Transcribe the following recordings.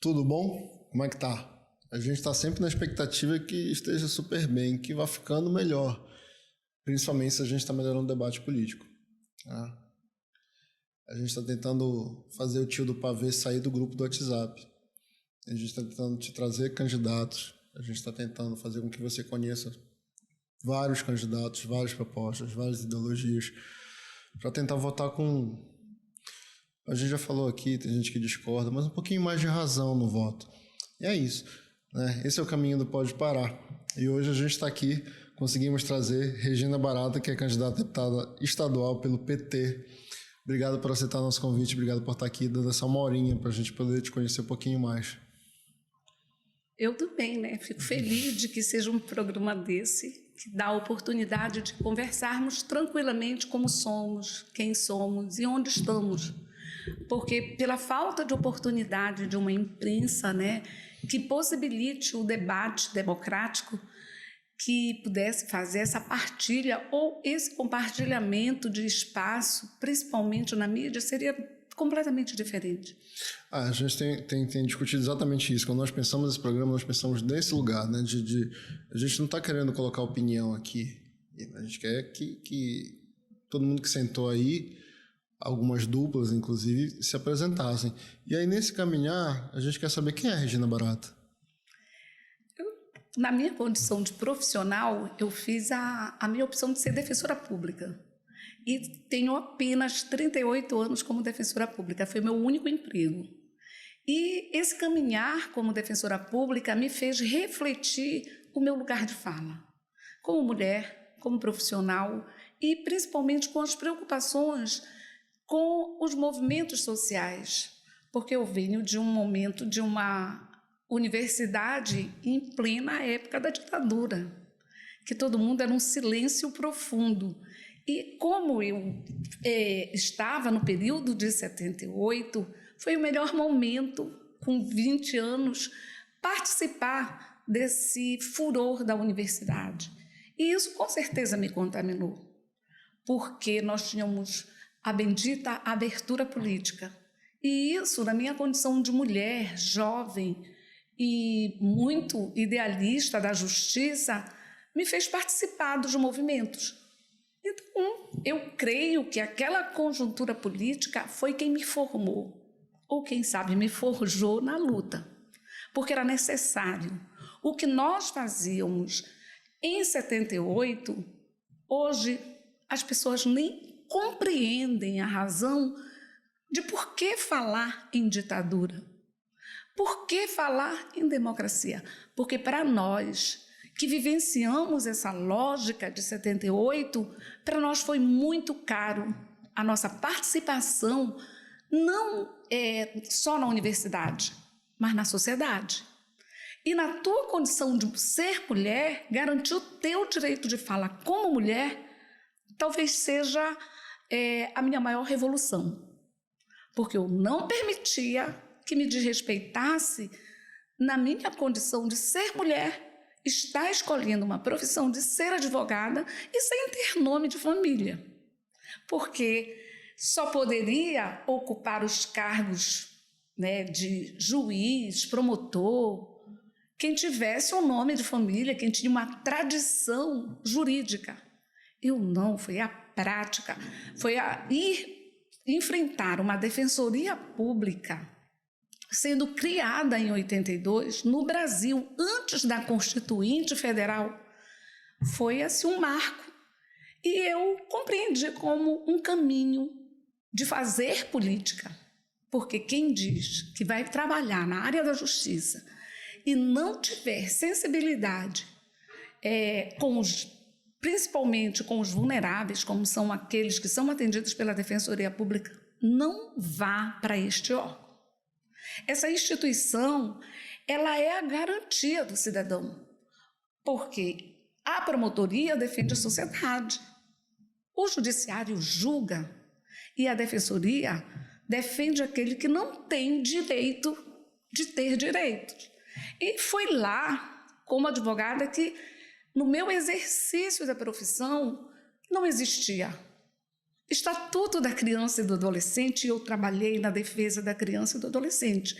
Tudo bom? Como é que tá? A gente está sempre na expectativa que esteja super bem, que vá ficando melhor, principalmente se a gente está melhorando o debate político. Tá? A gente está tentando fazer o tio do pavê sair do grupo do WhatsApp. A gente está tentando te trazer candidatos. A gente está tentando fazer com que você conheça vários candidatos, várias propostas, várias ideologias, para tentar votar com... A gente já falou aqui, tem gente que discorda, mas um pouquinho mais de razão no voto. E é isso, né? Esse é o caminho do Pode Parar. E hoje a gente está aqui, conseguimos trazer Regina Barata, que é candidata a deputada estadual pelo PT. Obrigado por aceitar nosso convite, obrigado por estar aqui dando essa uma horinha para a gente poder te conhecer um pouquinho mais. Eu também, né? Fico feliz de que seja um programa desse, que dá a oportunidade de conversarmos tranquilamente como somos, quem somos e onde estamos. Porque pela falta de oportunidade de uma imprensa, né, que possibilite o debate democrático, que pudesse fazer essa partilha ou esse compartilhamento de espaço, principalmente na mídia, seria completamente diferente. A gente tem discutido exatamente isso. Quando nós pensamos nesse programa, nós pensamos nesse lugar, né? A gente não está querendo colocar opinião aqui. A gente quer que todo mundo que sentou aí, algumas duplas, inclusive, se apresentassem. E aí, nesse caminhar, a gente quer saber quem é a Regina Barata. Na minha condição de profissional, eu fiz a minha opção de ser defensora pública. E tenho apenas 38 anos como defensora pública. Foi meu único emprego. E esse caminhar como defensora pública me fez refletir o meu lugar de fala. Como mulher, como profissional e principalmente com as preocupações com os movimentos sociais. Porque eu venho de um momento de uma universidade em plena época da ditadura, que todo mundo era um silêncio profundo. E como eu estava no período de 78, foi o melhor momento, com 20 anos, participar desse furor da universidade. E isso com certeza me contaminou, porque nós tínhamos a bendita abertura política. E isso, na minha condição de mulher, jovem e muito idealista da justiça, me fez participar dos movimentos. Então, eu creio que aquela conjuntura política foi quem me formou, ou quem sabe me forjou na luta, porque era necessário. O que nós fazíamos em 78, hoje as pessoas nem compreendem a razão de por que falar em ditadura, por que falar em democracia, porque para nós que vivenciamos essa lógica de 78, para nós foi muito caro a nossa participação, não só na universidade, mas na sociedade. E na tua condição de ser mulher, garantir o teu direito de fala como mulher, talvez seja a minha maior revolução. Porque eu não permitia que me desrespeitasse na minha condição de ser mulher, está escolhendo uma profissão de ser advogada e sem ter nome de família, porque só poderia ocupar os cargos, né, de juiz, promotor, quem tivesse um nome de família, quem tinha uma tradição jurídica. Eu não, foi a prática, foi a ir enfrentar uma defensoria pública sendo criada em 82 no Brasil, antes da Constituinte Federal, foi assim um marco. E eu compreendi como um caminho de fazer política, porque quem diz que vai trabalhar na área da justiça e não tiver sensibilidade principalmente com os vulneráveis, como são aqueles que são atendidos pela Defensoria Pública, não vá para este órgão. Essa instituição, ela é a garantia do cidadão, porque a promotoria defende a sociedade, o judiciário julga e a defensoria defende aquele que não tem direito de ter direitos. E foi lá, como advogada, que no meu exercício da profissão não existia Estatuto da Criança e do Adolescente, e eu trabalhei na defesa da criança e do adolescente.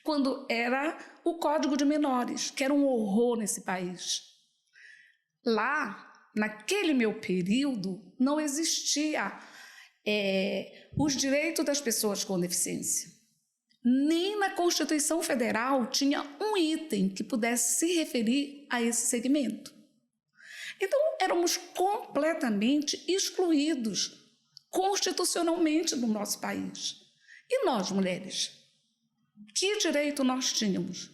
quando era o Código de Menores, que era um horror nesse país. Lá, naquele meu período, não existia os direitos das pessoas com deficiência. Nem na Constituição Federal tinha um item que pudesse se referir a esse segmento. Então, éramos completamente excluídos constitucionalmente no nosso país. E nós, mulheres? Que direito nós tínhamos?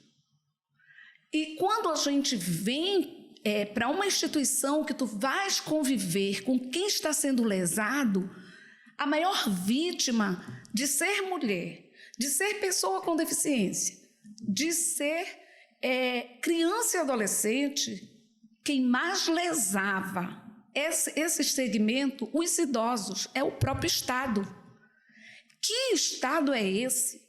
E quando a gente vem para uma instituição que tu vais conviver com quem está sendo lesado, a maior vítima de ser mulher, de ser pessoa com deficiência, de ser criança e adolescente, quem mais lesava esse segmento, os idosos, é o próprio Estado. Que Estado é esse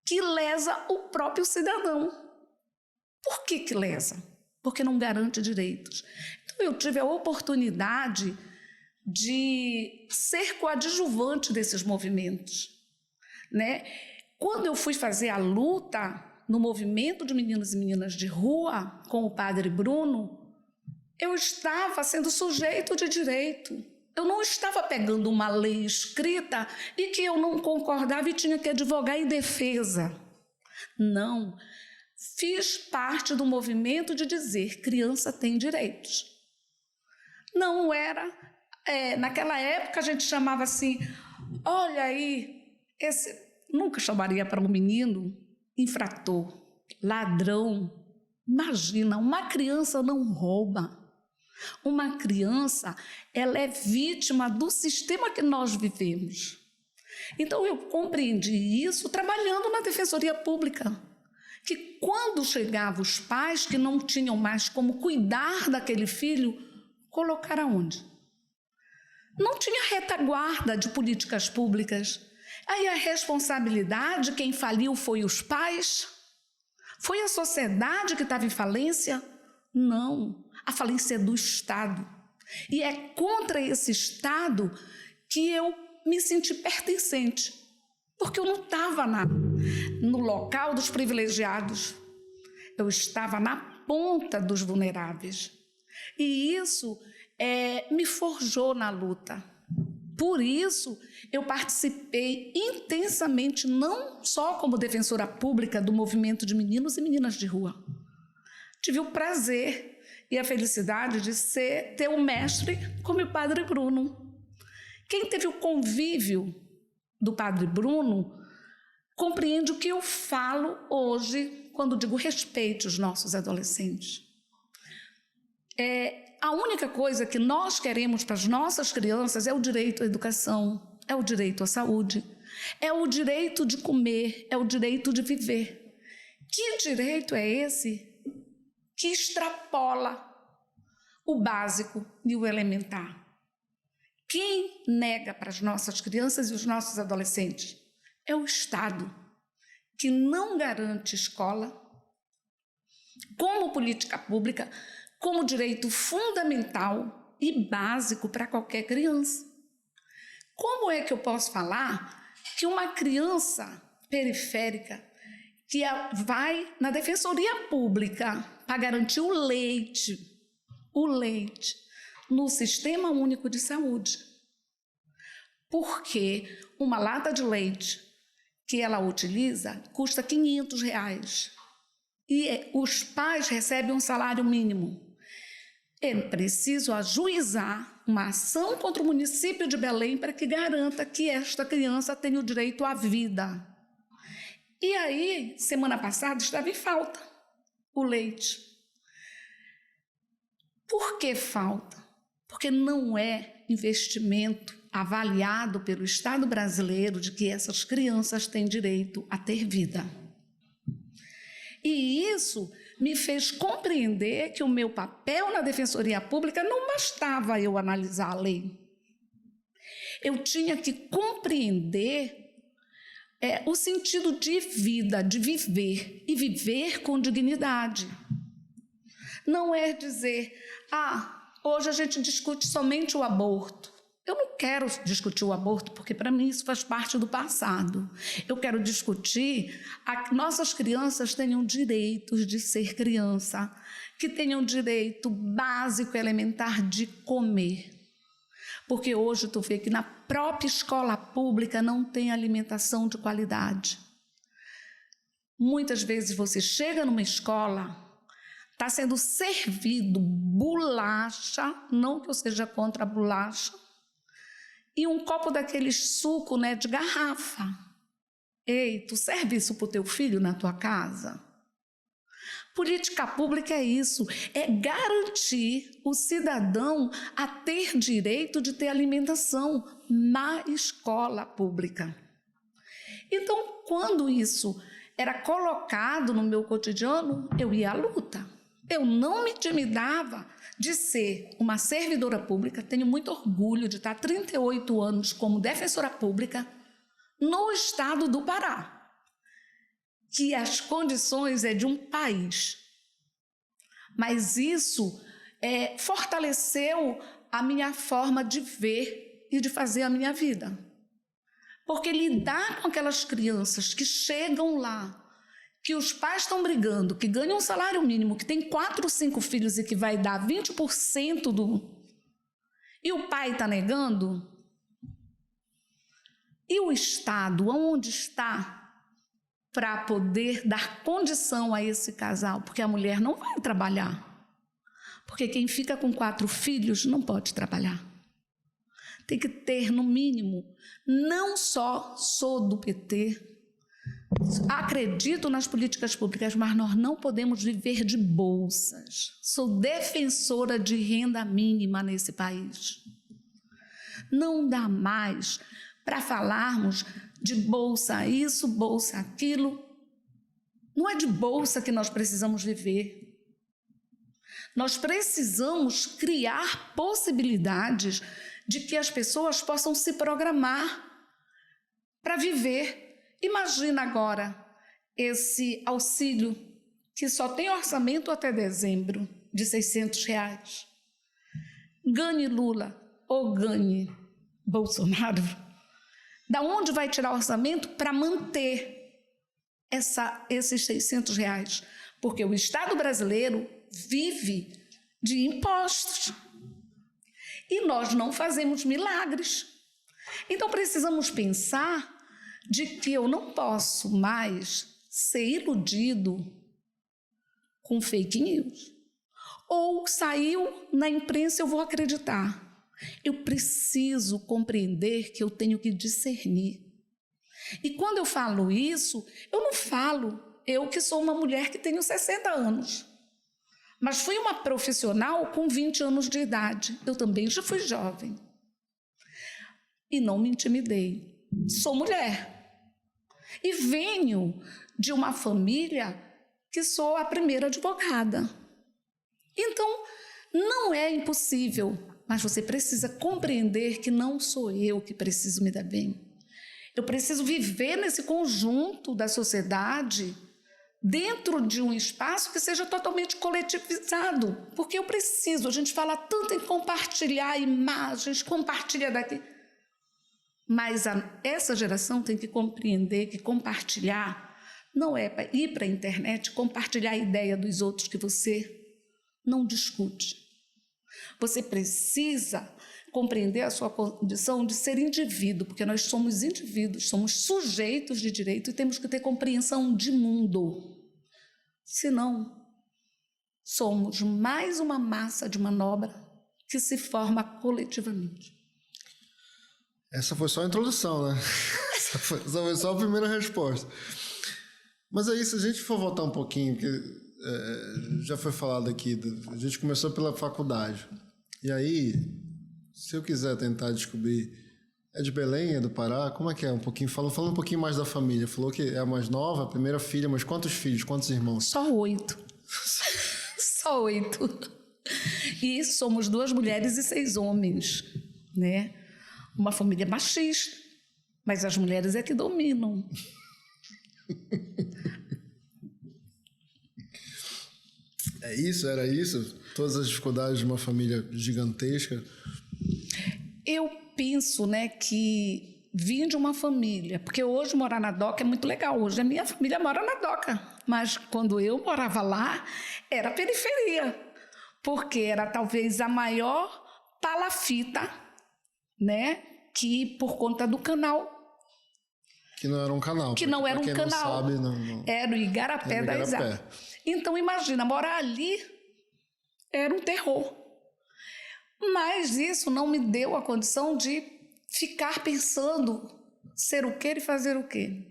que lesa o próprio cidadão? Por que lesa? Porque não garante direitos. Então, eu tive a oportunidade de ser coadjuvante desses movimentos, né? Quando eu fui fazer a luta no movimento de meninos e meninas de rua com o padre Bruno, eu estava sendo sujeito de direito. Eu não estava pegando uma lei escrita e que eu não concordava e tinha que advogar em defesa. Não. Fiz parte do movimento de dizer criança tem direitos. Não era... naquela época a gente chamava assim, olha aí, nunca chamaria para um menino infrator, ladrão. Imagina, uma criança não rouba. Uma criança, ela é vítima do sistema que nós vivemos. Então, eu compreendi isso trabalhando na Defensoria Pública, que quando chegavam os pais que não tinham mais como cuidar daquele filho, colocar aonde? Não tinha retaguarda de políticas públicas. Aí a responsabilidade, quem faliu foi os pais? Foi a sociedade que estava em falência? Não, a falência é do Estado. E é contra esse Estado que eu me senti pertencente, porque eu não estava no local dos privilegiados, eu estava na ponta dos vulneráveis. E isso me forjou na luta. Por isso, eu participei intensamente, não só como defensora pública do movimento de meninos e meninas de rua. Tive o prazer e a felicidade de ter um mestre como o Padre Bruno. Quem teve o convívio do Padre Bruno compreende o que eu falo hoje quando digo respeite os nossos adolescentes. A única coisa que nós queremos para as nossas crianças é o direito à educação, é o direito à saúde, é o direito de comer, é o direito de viver. Que direito é esse que extrapola o básico e o elementar? Quem nega para as nossas crianças e os nossos adolescentes? É o Estado, que não garante escola como política pública, como direito fundamental e básico para qualquer criança. Como é que eu posso falar que uma criança periférica que vai na Defensoria Pública para garantir o leite no Sistema Único de Saúde? Porque uma lata de leite que ela utiliza custa R$500 e os pais recebem um salário mínimo. É preciso ajuizar uma ação contra o município de Belém para que garanta que esta criança tenha o direito à vida. E aí, semana passada, estava em falta o leite. Por que falta? Porque não é investimento avaliado pelo Estado brasileiro de que essas crianças têm direito a ter vida. E isso me fez compreender que o meu papel na Defensoria Pública não bastava eu analisar a lei. Eu tinha que compreender o sentido de vida, de viver, e viver com dignidade. Não é dizer, hoje a gente discute somente o aborto. Eu não quero discutir o aborto, porque para mim isso faz parte do passado. Eu quero discutir que nossas crianças tenham direitos de ser criança, que tenham direito básico elementar de comer. Porque hoje tu vê que na própria escola pública não tem alimentação de qualidade. Muitas vezes você chega numa escola, está sendo servido bolacha, não que eu seja contra a bolacha, e um copo daquele suco, né, de garrafa. Ei, tu serve isso para o teu filho na tua casa? Política pública é isso, é garantir o cidadão a ter direito de ter alimentação na escola pública. Então, quando isso era colocado no meu cotidiano, eu ia à luta. Eu não me intimidava de ser uma servidora pública. Tenho muito orgulho de estar 38 anos como defensora pública no estado do Pará, que as condições é de um país. Mas isso fortaleceu a minha forma de ver e de fazer a minha vida. Porque lidar com aquelas crianças que chegam lá, que os pais estão brigando, que ganham um salário mínimo, que tem 4 ou 5 filhos e que vai dar 20% do... E o pai está negando? E o Estado, onde está para poder dar condição a esse casal? Porque a mulher não vai trabalhar. Porque quem fica com 4 filhos não pode trabalhar. Tem que ter, no mínimo, não só sou do PT, acredito nas políticas públicas, mas nós não podemos viver de bolsas. Sou defensora de renda mínima nesse país. Não dá mais para falarmos de bolsa isso, bolsa aquilo. Não é de bolsa que nós precisamos viver. Nós precisamos criar possibilidades de que as pessoas possam se programar para viver. Imagina agora esse auxílio que só tem orçamento até dezembro de R$600. Ganhe Lula ou ganhe Bolsonaro, da onde vai tirar orçamento para manter esses R$600? Porque o Estado brasileiro vive de impostos. E nós não fazemos milagres. Então, precisamos pensar de que eu não posso mais ser iludido com fake news. Ou saiu na imprensa, eu vou acreditar. Eu preciso compreender que eu tenho que discernir. E quando eu falo isso, eu não falo, eu que sou uma mulher que tenho 60 anos. Mas fui uma profissional com 20 anos de idade. Eu também já fui jovem. E não me intimidei. Sou mulher. E venho de uma família que sou a primeira advogada. Então, não é impossível, mas você precisa compreender que não sou eu que preciso me dar bem. Eu preciso viver nesse conjunto da sociedade dentro de um espaço que seja totalmente coletivizado, porque eu preciso, a gente fala tanto em compartilhar imagens, compartilhar daqui, mas essa geração tem que compreender que compartilhar não é para ir para a internet, compartilhar a ideia dos outros que você não discute. Você precisa compreender a sua condição de ser indivíduo, porque nós somos indivíduos, somos sujeitos de direito e temos que ter compreensão de mundo. Senão, somos mais uma massa de manobra que se forma coletivamente. Essa foi só a introdução, né? Essa foi só a primeira resposta. Mas aí, se a gente for voltar um pouquinho, porque já foi falado aqui, a gente começou pela faculdade. E aí, se eu quiser tentar descobrir, é de Belém, é do Pará? Como é que é? Falando um pouquinho mais da família. Falou que é a mais nova, a primeira filha, mas quantos filhos, quantos irmãos? Só 8. Só 8. E somos 2 mulheres e 6 homens, né? Uma família machista, mas as mulheres é que dominam. Era isso? Todas as dificuldades de uma família gigantesca? Eu penso, né, que vim de uma família, porque hoje morar na Doca é muito legal. Hoje a minha família mora na Doca, mas quando eu morava lá, era periferia, porque era talvez a maior palafita, né, que por conta do canal. Que não era um canal. Que não era um canal. Não sabe, não... Era o Igarapé da Exato. Então, imagina, morar ali era um terror. Mas isso não me deu a condição de ficar pensando ser o quê e fazer o quê.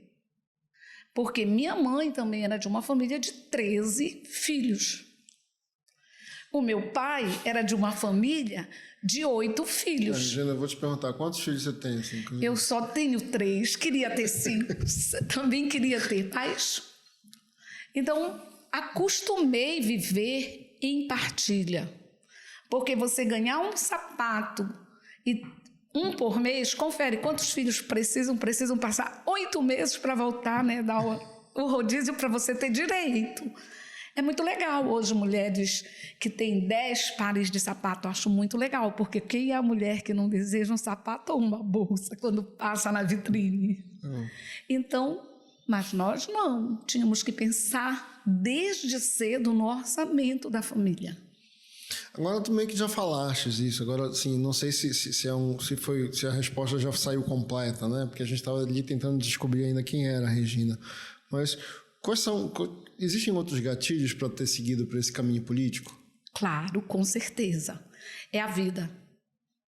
Porque minha mãe também era de uma família de 13 filhos. O meu pai era de uma família de 8 filhos. Regina, eu vou te perguntar, quantos filhos você tem? Assim? Eu só tenho 3, queria ter 5, também queria ter mais. Então, acostumei viver em partilha. Porque você ganhar um sapato e um por mês, confere quantos filhos precisam passar 8 meses para voltar, né, dar o rodízio para você ter direito. É muito legal hoje mulheres que têm 10 pares de sapato, eu acho muito legal, porque quem é a mulher que não deseja um sapato ou uma bolsa quando passa na vitrine? Então, mas nós não, tínhamos que pensar desde cedo no orçamento da família. Agora tu meio que já falaste isso, agora assim, não sei se a resposta já saiu completa, né? Porque a gente estava ali tentando descobrir ainda quem era a Regina. Mas existem outros gatilhos para ter seguido por esse caminho político? Claro, com certeza. É a vida,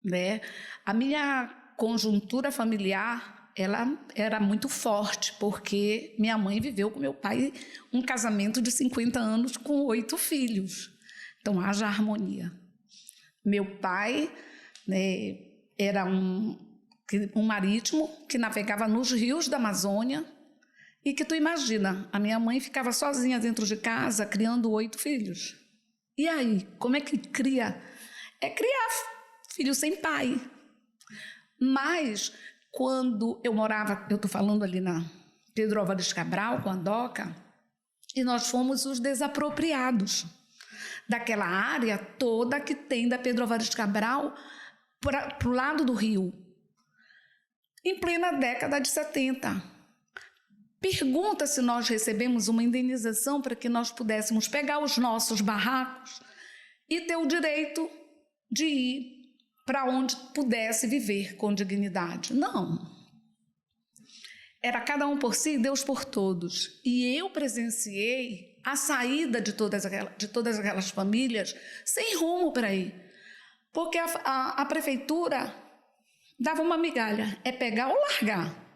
né? A minha conjuntura familiar, ela era muito forte, porque minha mãe viveu com meu pai um casamento de 50 anos com 8 filhos. Então, haja harmonia. Meu pai, né, era um marítimo que navegava nos rios da Amazônia e que tu imagina, a minha mãe ficava sozinha dentro de casa criando 8 filhos. E aí, como é que cria? É criar filho sem pai. Mas, quando eu morava, eu estou falando ali na Pedro Álvares Cabral, com a Doca, e nós fomos os desapropriados daquela área toda que tem da Pedro Álvares Cabral para o lado do rio, em plena década de 70. Pergunta se nós recebemos uma indenização para que nós pudéssemos pegar os nossos barracos e ter o direito de ir para onde pudesse viver com dignidade. Não. Era cada um por si, Deus por todos. E eu presenciei a saída de todas aquelas famílias sem rumo para ir. Porque a prefeitura dava uma migalha, é pegar ou largar.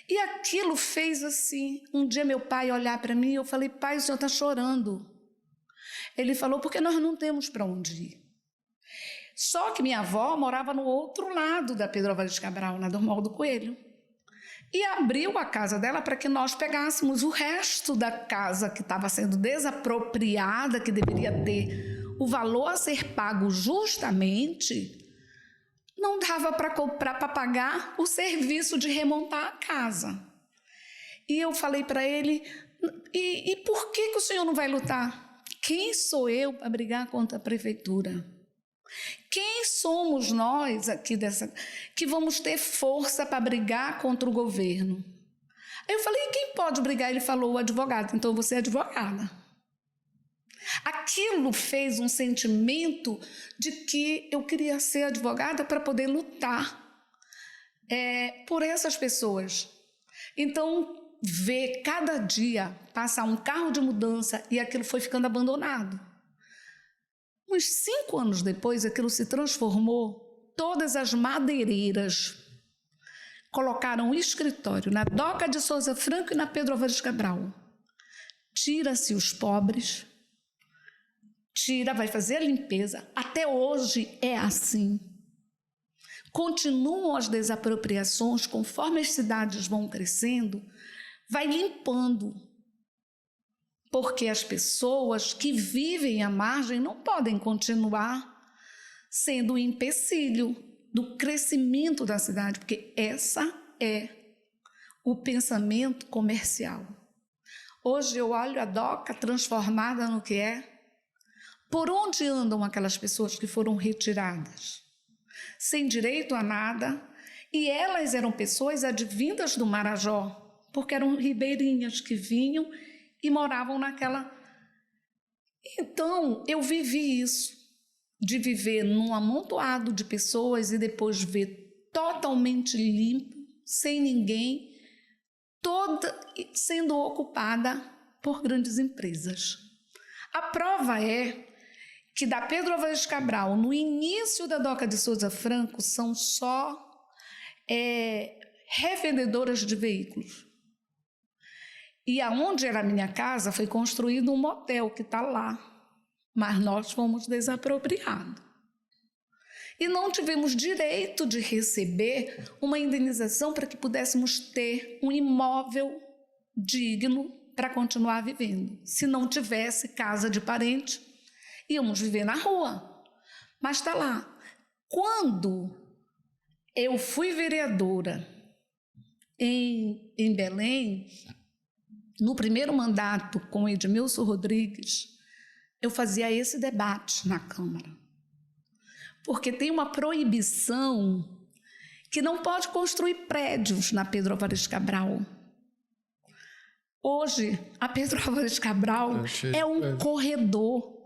E aquilo fez assim, um dia meu pai olhar para mim e eu falei, pai, o senhor está chorando. Ele falou, porque nós não temos para onde ir. Só que minha avó morava no outro lado da Pedro Álvares Cabral, na Dormal do Coelho. E abriu a casa dela para que nós pegássemos o resto da casa que estava sendo desapropriada, que deveria ter o valor a ser pago justamente, não dava para pagar o serviço de remontar a casa. E eu falei para ele, e por que o senhor não vai lutar? Quem sou eu para brigar contra a prefeitura? Quem somos nós aqui que vamos ter força para brigar contra o governo? Aí eu falei, e quem pode brigar? Ele falou, o advogado. Então você é advogada. Aquilo fez um sentimento de que eu queria ser advogada para poder lutar por essas pessoas. Então, ver cada dia passar um carro de mudança e aquilo foi ficando abandonado. Uns 5 anos depois, aquilo se transformou, todas as madeireiras colocaram um escritório na Doca de Souza Franco e na Pedro Álvares Cabral. Tira-se os pobres, vai fazer a limpeza. Até hoje é assim. Continuam as desapropriações, conforme as cidades vão crescendo, vai limpando. Porque as pessoas que vivem à margem não podem continuar sendo um empecilho do crescimento da cidade, porque essa é o pensamento comercial. Hoje eu olho a Doca transformada no que é. Por onde andam aquelas pessoas que foram retiradas? sem direito a nada, e elas eram pessoas advindas do Marajó, porque eram ribeirinhas que vinham e moravam naquela... Então, eu vivi isso, de viver num amontoado de pessoas e depois ver totalmente limpo, sem ninguém, toda sendo ocupada por grandes empresas. A prova é que da Pedro Álvares Cabral, no início da Doca de Souza Franco, são só revendedoras de veículos. E aonde era a minha casa foi construído um motel que está lá, mas nós fomos desapropriados. E não tivemos direito de receber uma indenização para que pudéssemos ter um imóvel digno para continuar vivendo. Se não tivesse casa de parente, íamos viver na rua. Mas está lá. Quando eu fui vereadora em Belém, no primeiro mandato com Edmilson Rodrigues, eu fazia esse debate na Câmara. Porque tem uma proibição que não pode construir prédios na Pedro Álvares Cabral. Hoje, a Pedro Álvares Cabral é um corredor.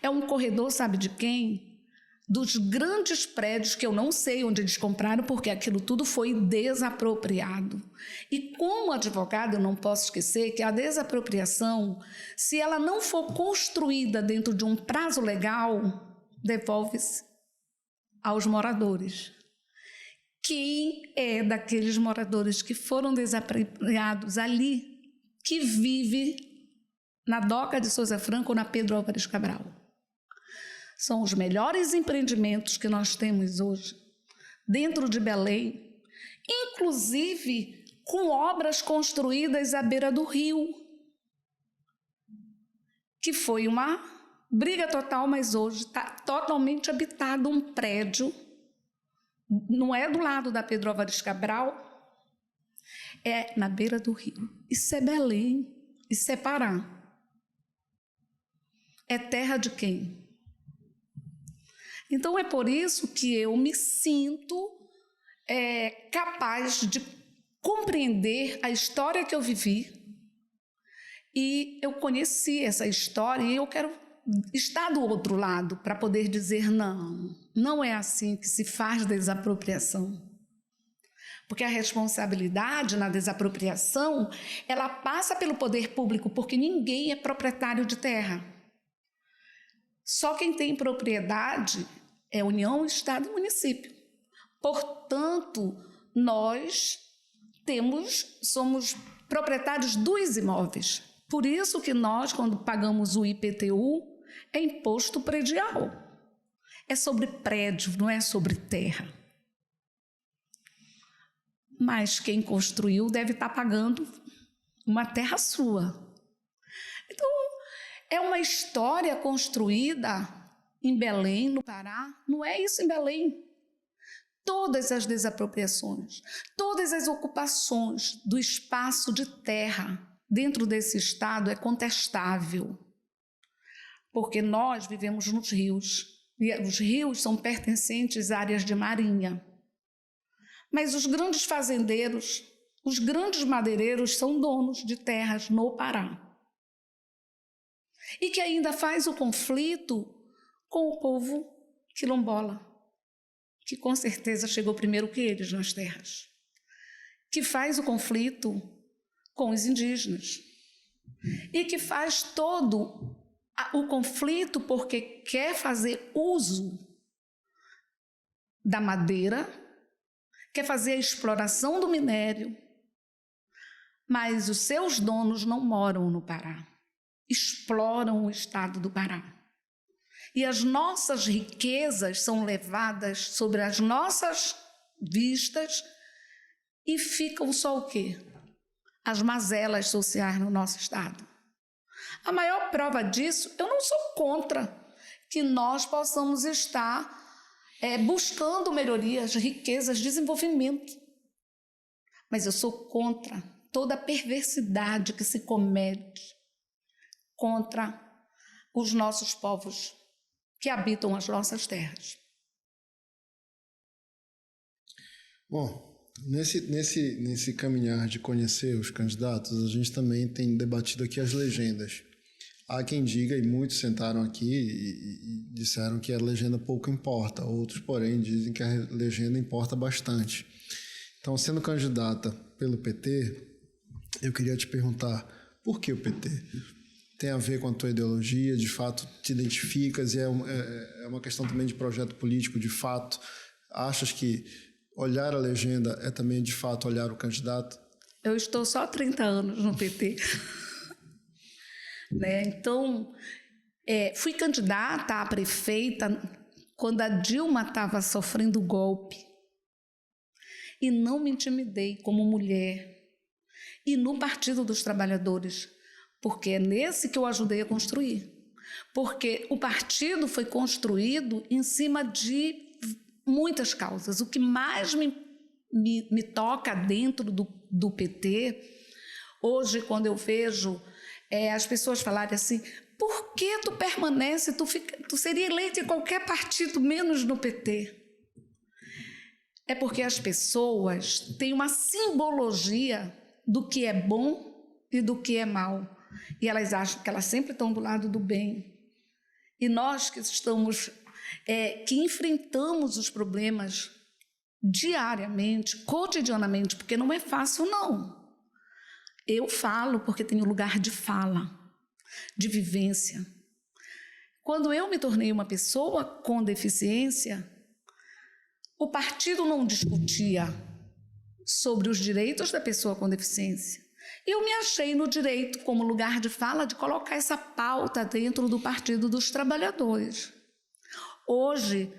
É um corredor, sabe de quem? Dos grandes prédios que eu não sei onde eles compraram, porque aquilo tudo foi desapropriado. E como advogada, eu não posso esquecer que a desapropriação, se ela não for construída dentro de um prazo legal, devolve-se aos moradores. Quem é daqueles moradores que foram desapropriados ali, que vive na Doca de Souza Franco ou na Pedro Álvares Cabral? São os melhores empreendimentos que nós temos hoje, dentro de Belém, inclusive com obras construídas à beira do rio, que foi uma briga total, mas hoje está totalmente habitado um prédio, não é do lado da Pedro Álvares Cabral, é na beira do rio. Isso é Belém, isso é Pará. É terra de quem? Então, é por isso que eu me sinto capaz de compreender a história que eu vivi, e eu conheci essa história e eu quero estar do outro lado para poder dizer não, não é assim que se faz desapropriação. Porque a responsabilidade na desapropriação, ela passa pelo poder público, porque ninguém é proprietário de terra. Só quem tem propriedade é União, Estado e município. Portanto, nós somos proprietários dos imóveis. Por isso que nós, quando pagamos o IPTU, é imposto predial. É sobre prédio, não é sobre terra. Mas quem construiu deve estar pagando uma terra sua. Então, é uma história construída em Belém, no Pará. Não é isso em Belém. Todas as desapropriações, todas as ocupações do espaço de terra dentro desse estado é contestável. Porque nós vivemos nos rios, e os rios são pertencentes a áreas de marinha. Mas os grandes fazendeiros, os grandes madeireiros são donos de terras no Pará. E que ainda faz o conflito com o povo quilombola, que com certeza chegou primeiro que eles nas terras. Que faz o conflito com os indígenas. E que faz todo o conflito porque quer fazer uso da madeira, quer fazer a exploração do minério, mas os seus donos não moram no Pará, exploram o estado do Pará. E as nossas riquezas são levadas sobre as nossas vistas e ficam só o quê? As mazelas sociais no nosso estado. A maior prova disso, eu não sou contra que nós possamos estar buscando melhorias, riquezas, desenvolvimento. Mas eu sou contra toda a perversidade que se comete contra os nossos povos que habitam as nossas terras. Bom, nesse caminhar de conhecer os candidatos, a gente também tem debatido aqui as legendas. Há quem diga, e muitos sentaram aqui e disseram que a legenda pouco importa. Outros, porém, dizem que a legenda importa bastante. Então, sendo candidata pelo PT, eu queria te perguntar, por que o PT? Tem a ver com a tua ideologia? De fato, te identificas? E é uma questão também de projeto político, de fato? Achas que olhar a legenda é também, de fato, olhar o candidato? Eu estou só há 30 anos no PT. Né? Então, fui candidata a prefeita quando a Dilma estava sofrendo golpe. E não me intimidei como mulher. E no Partido dos Trabalhadores, porque é nesse que eu ajudei a construir. Porque o partido foi construído em cima de muitas causas. O que mais me toca dentro do PT, hoje, quando eu vejo as pessoas falarem assim, por que tu permanece, tu seria eleito em qualquer partido, menos no PT? É porque as pessoas têm uma simbologia do que é bom e do que é mal. E elas acham que elas sempre estão do lado do bem. E nós que estamos, que enfrentamos os problemas diariamente, cotidianamente, porque não é fácil, não. Eu falo porque tenho lugar de fala, de vivência. Quando eu me tornei uma pessoa com deficiência, o partido não discutia sobre os direitos da pessoa com deficiência. Eu me achei no direito, como lugar de fala, de colocar essa pauta dentro do Partido dos Trabalhadores. Hoje,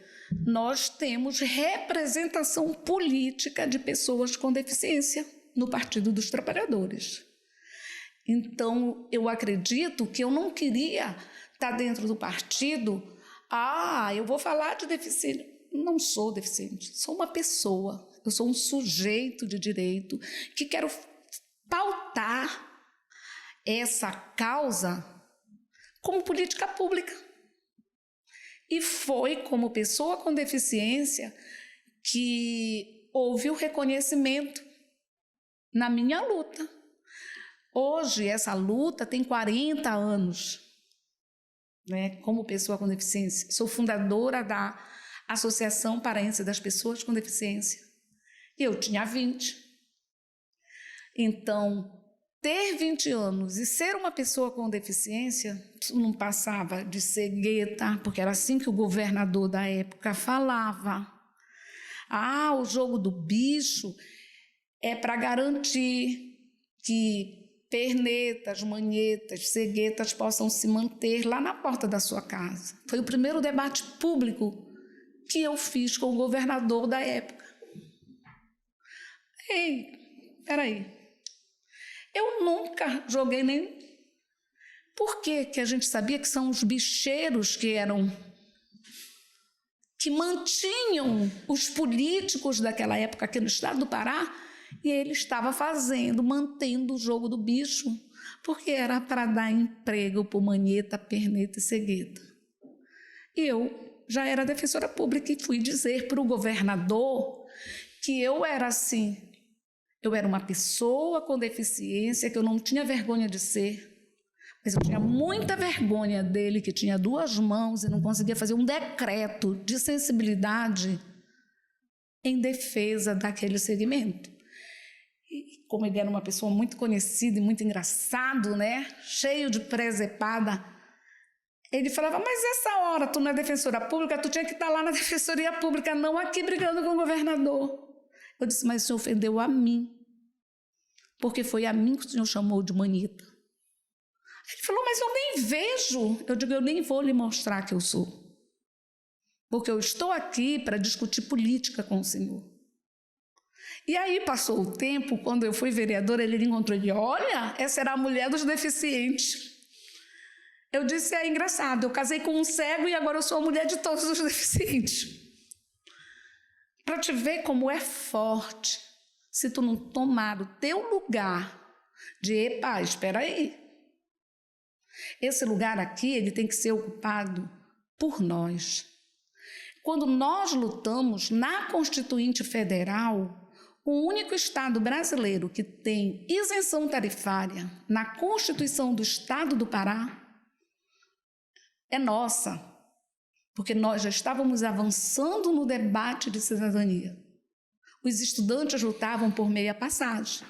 nós temos representação política de pessoas com deficiência no Partido dos Trabalhadores. Então, eu acredito que eu não queria estar dentro do partido, eu vou falar de deficiência. Não sou deficiente, sou uma pessoa, eu sou um sujeito de direito que quero pautar essa causa como política pública. E foi como pessoa com deficiência que houve o reconhecimento na minha luta. Hoje, essa luta tem 40 anos, né, como pessoa com deficiência. Sou fundadora da Associação Paraense das Pessoas com Deficiência. Eu tinha 20. Então, ter 20 anos e ser uma pessoa com deficiência não passava de cegueta, porque era assim que o governador da época falava. O jogo do bicho é para garantir que pernetas, manhetas, ceguetas possam se manter lá na porta da sua casa. Foi o primeiro debate público que eu fiz com o governador da época. Ei, peraí. Eu nunca joguei nem... Por que a gente sabia que são os bicheiros que mantinham os políticos daquela época aqui no estado do Pará, e ele estava mantendo o jogo do bicho, porque era para dar emprego por manheta, perneta e cegueta. Eu já era defensora pública e fui dizer para o governador que eu era assim. Eu era uma pessoa com deficiência, que eu não tinha vergonha de ser, mas eu tinha muita vergonha dele, que tinha 2 mãos e não conseguia fazer um decreto de sensibilidade em defesa daquele segmento. E como ele era uma pessoa muito conhecida e muito engraçado, né? Cheio de presepada, ele falava, mas essa hora tu não é defensora pública, tu tinha que estar lá na defensoria pública, não aqui brigando com o governador. Eu disse, mas o senhor ofendeu a mim, porque foi a mim que o senhor chamou de manita. Ele falou, mas eu nem vejo. Eu digo, eu nem vou lhe mostrar que eu sou, porque eu estou aqui para discutir política com o senhor. E aí passou o tempo, quando eu fui vereadora, ele encontrou e disse, olha, essa era a mulher dos deficientes. Eu disse, é engraçado, eu casei com um cego e agora eu sou a mulher de todos os deficientes. Para te ver como é forte, se tu não tomar o teu lugar de, espera aí. Esse lugar aqui, ele tem que ser ocupado por nós. Quando nós lutamos na Constituinte Federal, o único estado brasileiro que tem isenção tarifária na Constituição do Estado do Pará é nossa, porque nós já estávamos avançando no debate de cidadania. Os estudantes lutavam por meia passagem,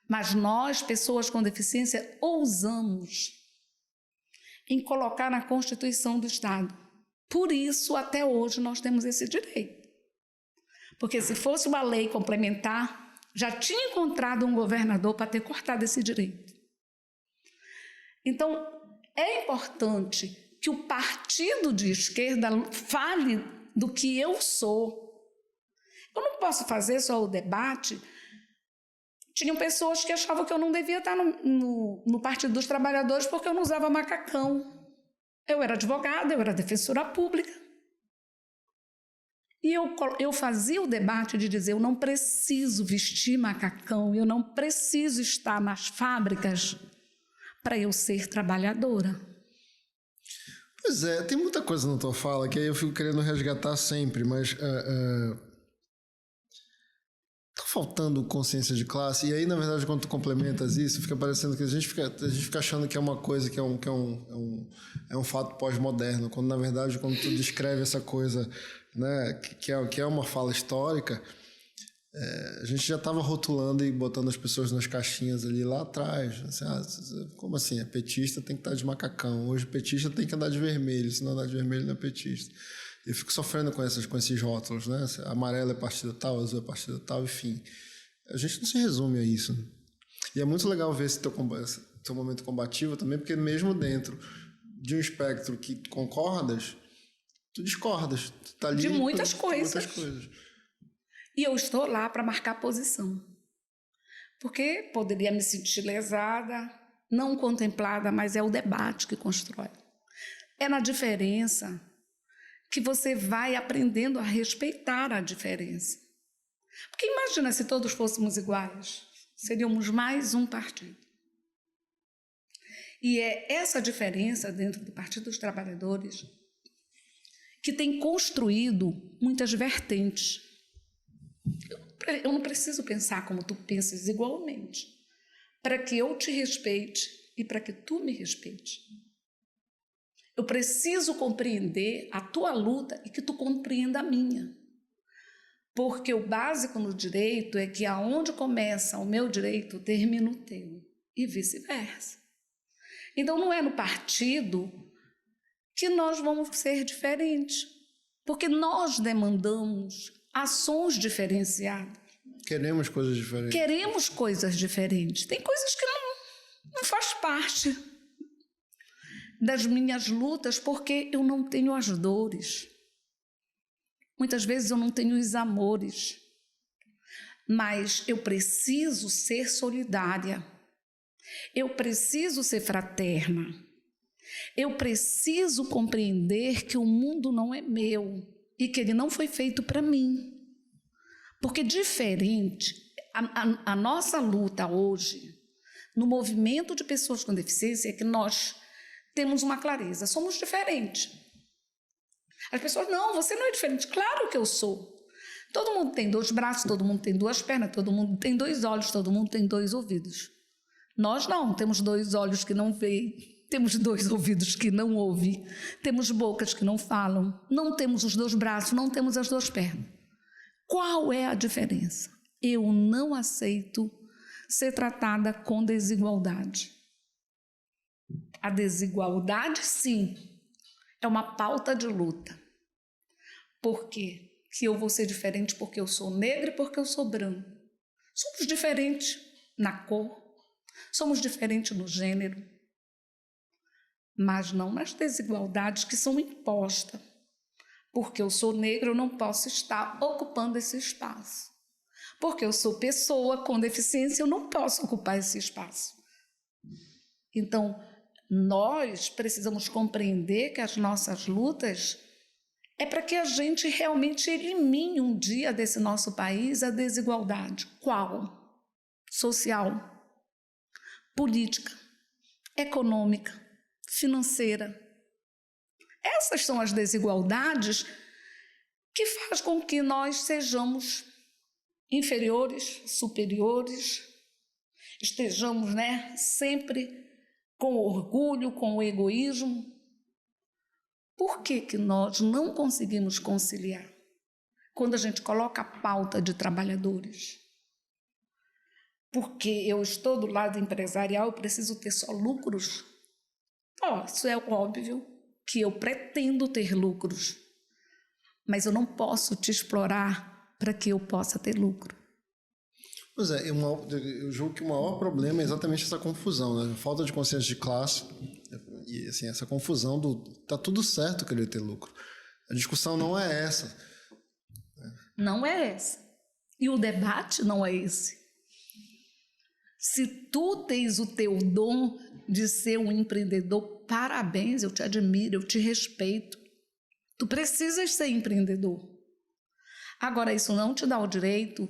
mas nós, pessoas com deficiência, ousamos em colocar na Constituição do Estado. Por isso, até hoje, nós temos esse direito. Porque se fosse uma lei complementar, já tinha encontrado um governador para ter cortado esse direito. Então, é importante que o partido de esquerda fale do que eu sou. Eu não posso fazer só o debate. Tinham pessoas que achavam que eu não devia estar no Partido dos Trabalhadores porque eu não usava macacão. Eu era advogada, eu era defensora pública. E eu fazia o debate de dizer, eu não preciso vestir macacão, eu não preciso estar nas fábricas para eu ser trabalhadora. Pois é, tem muita coisa na tua fala que aí eu fico querendo resgatar sempre, mas tá faltando consciência de classe, e aí, na verdade, quando tu complementas isso, fica parecendo que a gente fica achando que é uma coisa, que é um fato pós-moderno, quando, na verdade, quando tu descreve essa coisa, né, que é uma fala histórica, a gente já estava rotulando e botando as pessoas nas caixinhas ali lá atrás. Assim, como assim? É petista, tem que estar de macacão. Hoje, petista tem que andar de vermelho, se não andar de vermelho não é petista. Eu fico sofrendo com esses rótulos, né? Amarelo é partido tal, azul é partido tal, enfim. A gente não se resume a isso. Né? E é muito legal ver esse teu momento combativo também, porque mesmo dentro de um espectro que tu concordas, tu discordas. Tu tá ali de muitas coisas. E eu estou lá para marcar posição. Porque poderia me sentir lesada, não contemplada, mas é o debate que constrói. É na diferença que você vai aprendendo a respeitar a diferença. Porque imagina se todos fôssemos iguais, seríamos mais um partido. E é essa diferença dentro do Partido dos Trabalhadores que tem construído muitas vertentes. Eu não preciso pensar como tu pensas igualmente, para que eu te respeite e para que tu me respeite. Eu preciso compreender a tua luta e que tu compreenda a minha. Porque o básico no direito é que aonde começa o meu direito, termina o teu. E vice-versa. Então não é no partido que nós vamos ser diferentes. Porque nós demandamos ações diferenciadas. Queremos coisas diferentes. Queremos coisas diferentes. Tem coisas que não faz parte das minhas lutas, porque eu não tenho as dores. Muitas vezes eu não tenho os amores. Mas eu preciso ser solidária. Eu preciso ser fraterna. Eu preciso compreender que o mundo não é meu e que ele não foi feito para mim. Porque diferente, a nossa luta hoje, no movimento de pessoas com deficiência, é que nós temos uma clareza, somos diferentes. As pessoas, não, você não é diferente. Claro que eu sou. Todo mundo tem 2 braços, todo mundo tem 2 pernas, todo mundo tem 2 olhos, todo mundo tem 2 ouvidos. Nós não, temos 2 olhos que não veem, temos 2 ouvidos que não ouvem, temos bocas que não falam, não temos os 2 braços, não temos as 2 pernas. Qual é a diferença? Eu não aceito ser tratada com desigualdade. A desigualdade, sim, é uma pauta de luta. Por quê? Que eu vou ser diferente porque eu sou negra e porque eu sou branco. Somos diferentes na cor, somos diferentes no gênero, mas não nas desigualdades que são impostas. Porque eu sou negra, eu não posso estar ocupando esse espaço. Porque eu sou pessoa com deficiência, eu não posso ocupar esse espaço. Então, nós precisamos compreender que as nossas lutas é para que a gente realmente elimine um dia desse nosso país a desigualdade. Qual? Social, política, econômica, financeira. Essas são as desigualdades que faz com que nós sejamos inferiores, superiores, estejamos, sempre com orgulho, com o egoísmo. Por que nós não conseguimos conciliar quando a gente coloca a pauta de trabalhadores? Porque eu estou do lado empresarial, eu preciso ter só lucros? Isso é óbvio que eu pretendo ter lucros, mas eu não posso te explorar para que eu possa ter lucro. Pois é, eu julgo que o maior problema é exatamente essa confusão, né? A falta de consciência de classe e assim, essa confusão do tá tudo certo querer ter lucro. A discussão não é essa. Não é essa. E o debate não é esse. Se tu tens o teu dom de ser um empreendedor, parabéns, eu te admiro, eu te respeito. Tu precisas ser empreendedor. Agora, isso não te dá o direito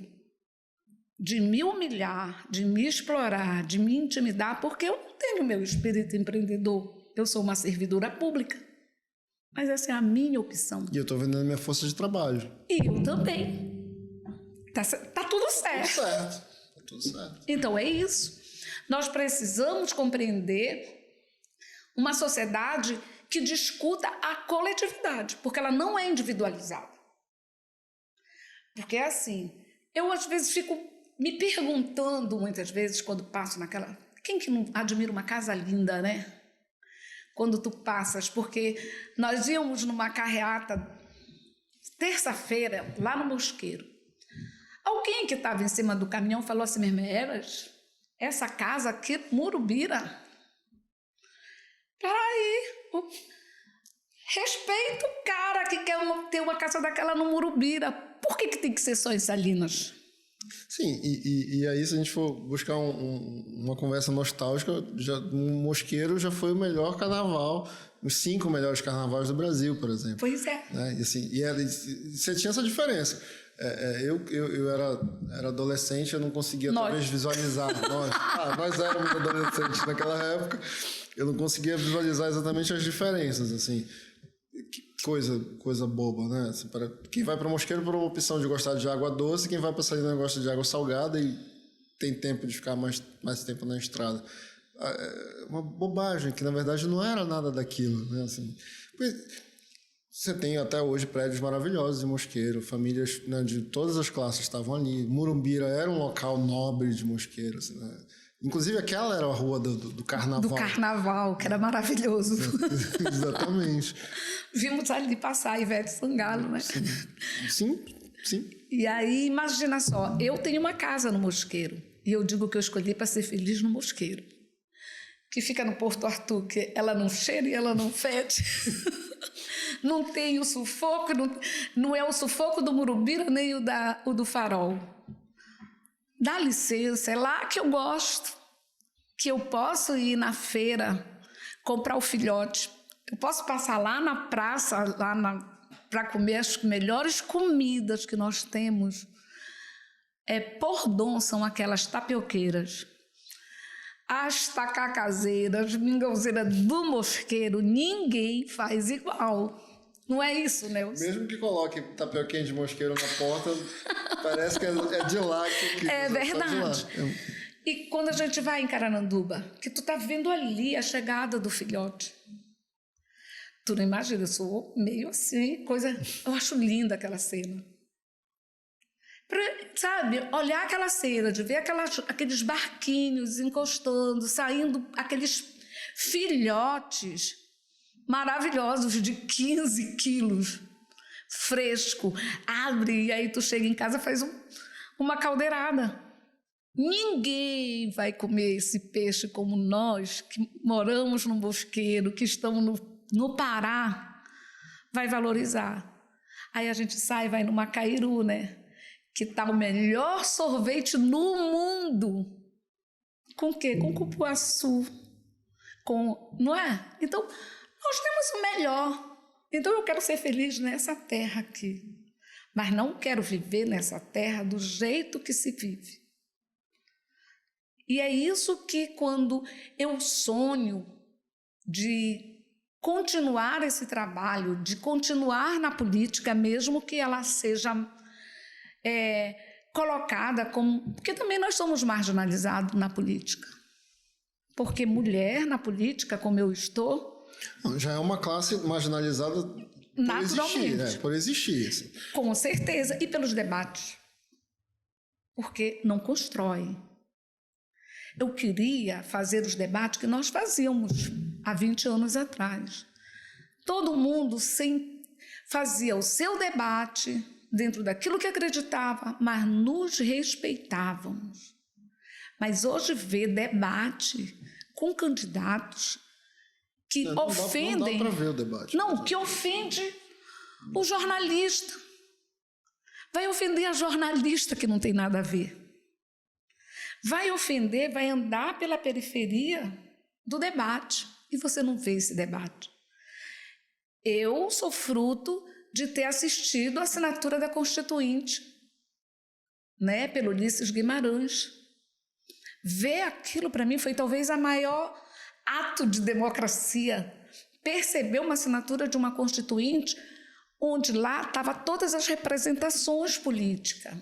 de me humilhar, de me explorar, de me intimidar, porque eu não tenho meu espírito empreendedor. Eu sou uma servidora pública. Mas essa é a minha opção. E eu estou vendendo minha força de trabalho. E eu também. Tá tudo certo. Tá tudo certo. Então é isso. Nós precisamos compreender uma sociedade que discuta a coletividade, porque ela não é individualizada. Porque é assim, eu às vezes fico me perguntando, muitas vezes, quando passo naquela... Quem que não admira uma casa linda, né? Quando tu passas, porque nós íamos numa carreata terça-feira, lá no Mosqueiro. Alguém que estava em cima do caminhão falou assim, Eras, essa casa aqui, Murubira. Peraí, respeita o cara que quer ter uma casa daquela no Murubira. Por que tem que ser só em Salinas? Sim, e aí se a gente for buscar uma conversa nostálgica, o Mosqueiro já foi o melhor carnaval, os 5 melhores carnavais do Brasil, por exemplo. Pois é. Né? E, assim, você tinha essa diferença. Eu era adolescente, eu não conseguia talvez visualizar. Nós éramos adolescentes naquela época, eu não conseguia visualizar exatamente as diferenças, assim. Coisa boba, né? Assim, quem vai para Mosqueiro por uma opção de gostar de água doce, quem vai para Salinas gosta de água salgada e tem tempo de ficar mais tempo na estrada. Uma bobagem, que na verdade não era nada daquilo, né? Assim, você tem até hoje prédios maravilhosos em Mosqueiro, famílias, né, de todas as classes estavam ali. Murumbira era um local nobre de Mosqueiro, assim, né? Inclusive aquela era a rua do carnaval. Do carnaval, que era maravilhoso. Exatamente. Vimos ali passar a Ivete Sangalo, né? Sim. E aí, imagina só, eu tenho uma casa no Mosqueiro. E eu digo que eu escolhi para ser feliz no Mosqueiro. Que fica no Porto Arthur, que ela não cheira e ela não fede. Não tem o sufoco, não é o sufoco do Murubira nem o do Farol. Dá licença, é lá que eu gosto, que eu posso ir na feira, comprar o filhote. Eu posso passar lá na praça, para comer as melhores comidas que nós temos. Por dom são aquelas tapioqueiras. As tacacazeiras, mingauzeiras do Mosqueiro, ninguém faz igual. Não é isso, Nelson? Mesmo que coloque tapioquinha de Mosqueiro na porta, parece que é de lá que é verdade. E quando a gente vai em Carananduba, que tu tá vendo ali a chegada do filhote. Tu não imagina, eu sou meio assim, eu acho linda aquela cena. Sabe, olhar aquela cena, de ver aqueles barquinhos encostando, saindo aqueles filhotes maravilhosos de 15 quilos, fresco, abre e aí tu chega em casa e faz uma caldeirada. Ninguém vai comer esse peixe como nós, que moramos no Mosqueiro, que estamos no Pará, vai valorizar. Aí a gente sai e vai no Macairu, né? Que está o melhor sorvete no mundo. Com o quê? Com cupuaçu. Não é? Então, nós temos o melhor. Então, eu quero ser feliz nessa terra aqui. Mas não quero viver nessa terra do jeito que se vive. E é isso que, quando eu sonho de continuar esse trabalho, de continuar na política, mesmo que ela seja colocada como... Porque também nós somos marginalizados na política. Porque mulher na política, como eu estou... Já é uma classe marginalizada naturalmente. Por existir. Assim. Com certeza. E pelos debates. Porque não constrói. Eu queria fazer os debates que nós fazíamos há 20 anos atrás. Todo mundo fazia o seu debate dentro daquilo que acreditava, mas nos respeitávamos. Mas hoje vê debate com candidatos que ofendem... Não dá para ver o debate. Não, que ofende o jornalista. Vai ofender a jornalista que não tem nada a ver. Vai ofender, vai andar pela periferia do debate e você não vê esse debate. Eu sou fruto de ter assistido a assinatura da Constituinte, né, pelo Ulisses Guimarães. Ver aquilo, para mim, foi talvez a maior ato de democracia. Perceber uma assinatura de uma Constituinte onde lá estavam todas as representações políticas.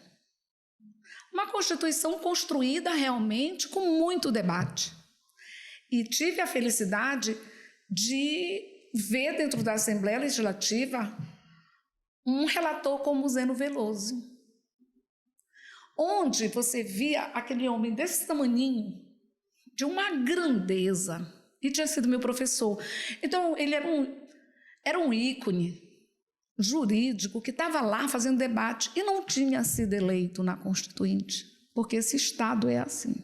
Uma Constituição construída realmente com muito debate. E tive a felicidade de ver dentro da Assembleia Legislativa um relator como Zeno Veloso, onde você via aquele homem desse tamaninho, de uma grandeza, e tinha sido meu professor. Então, ele era um ícone jurídico que estava lá fazendo debate e não tinha sido eleito na Constituinte, porque esse Estado é assim.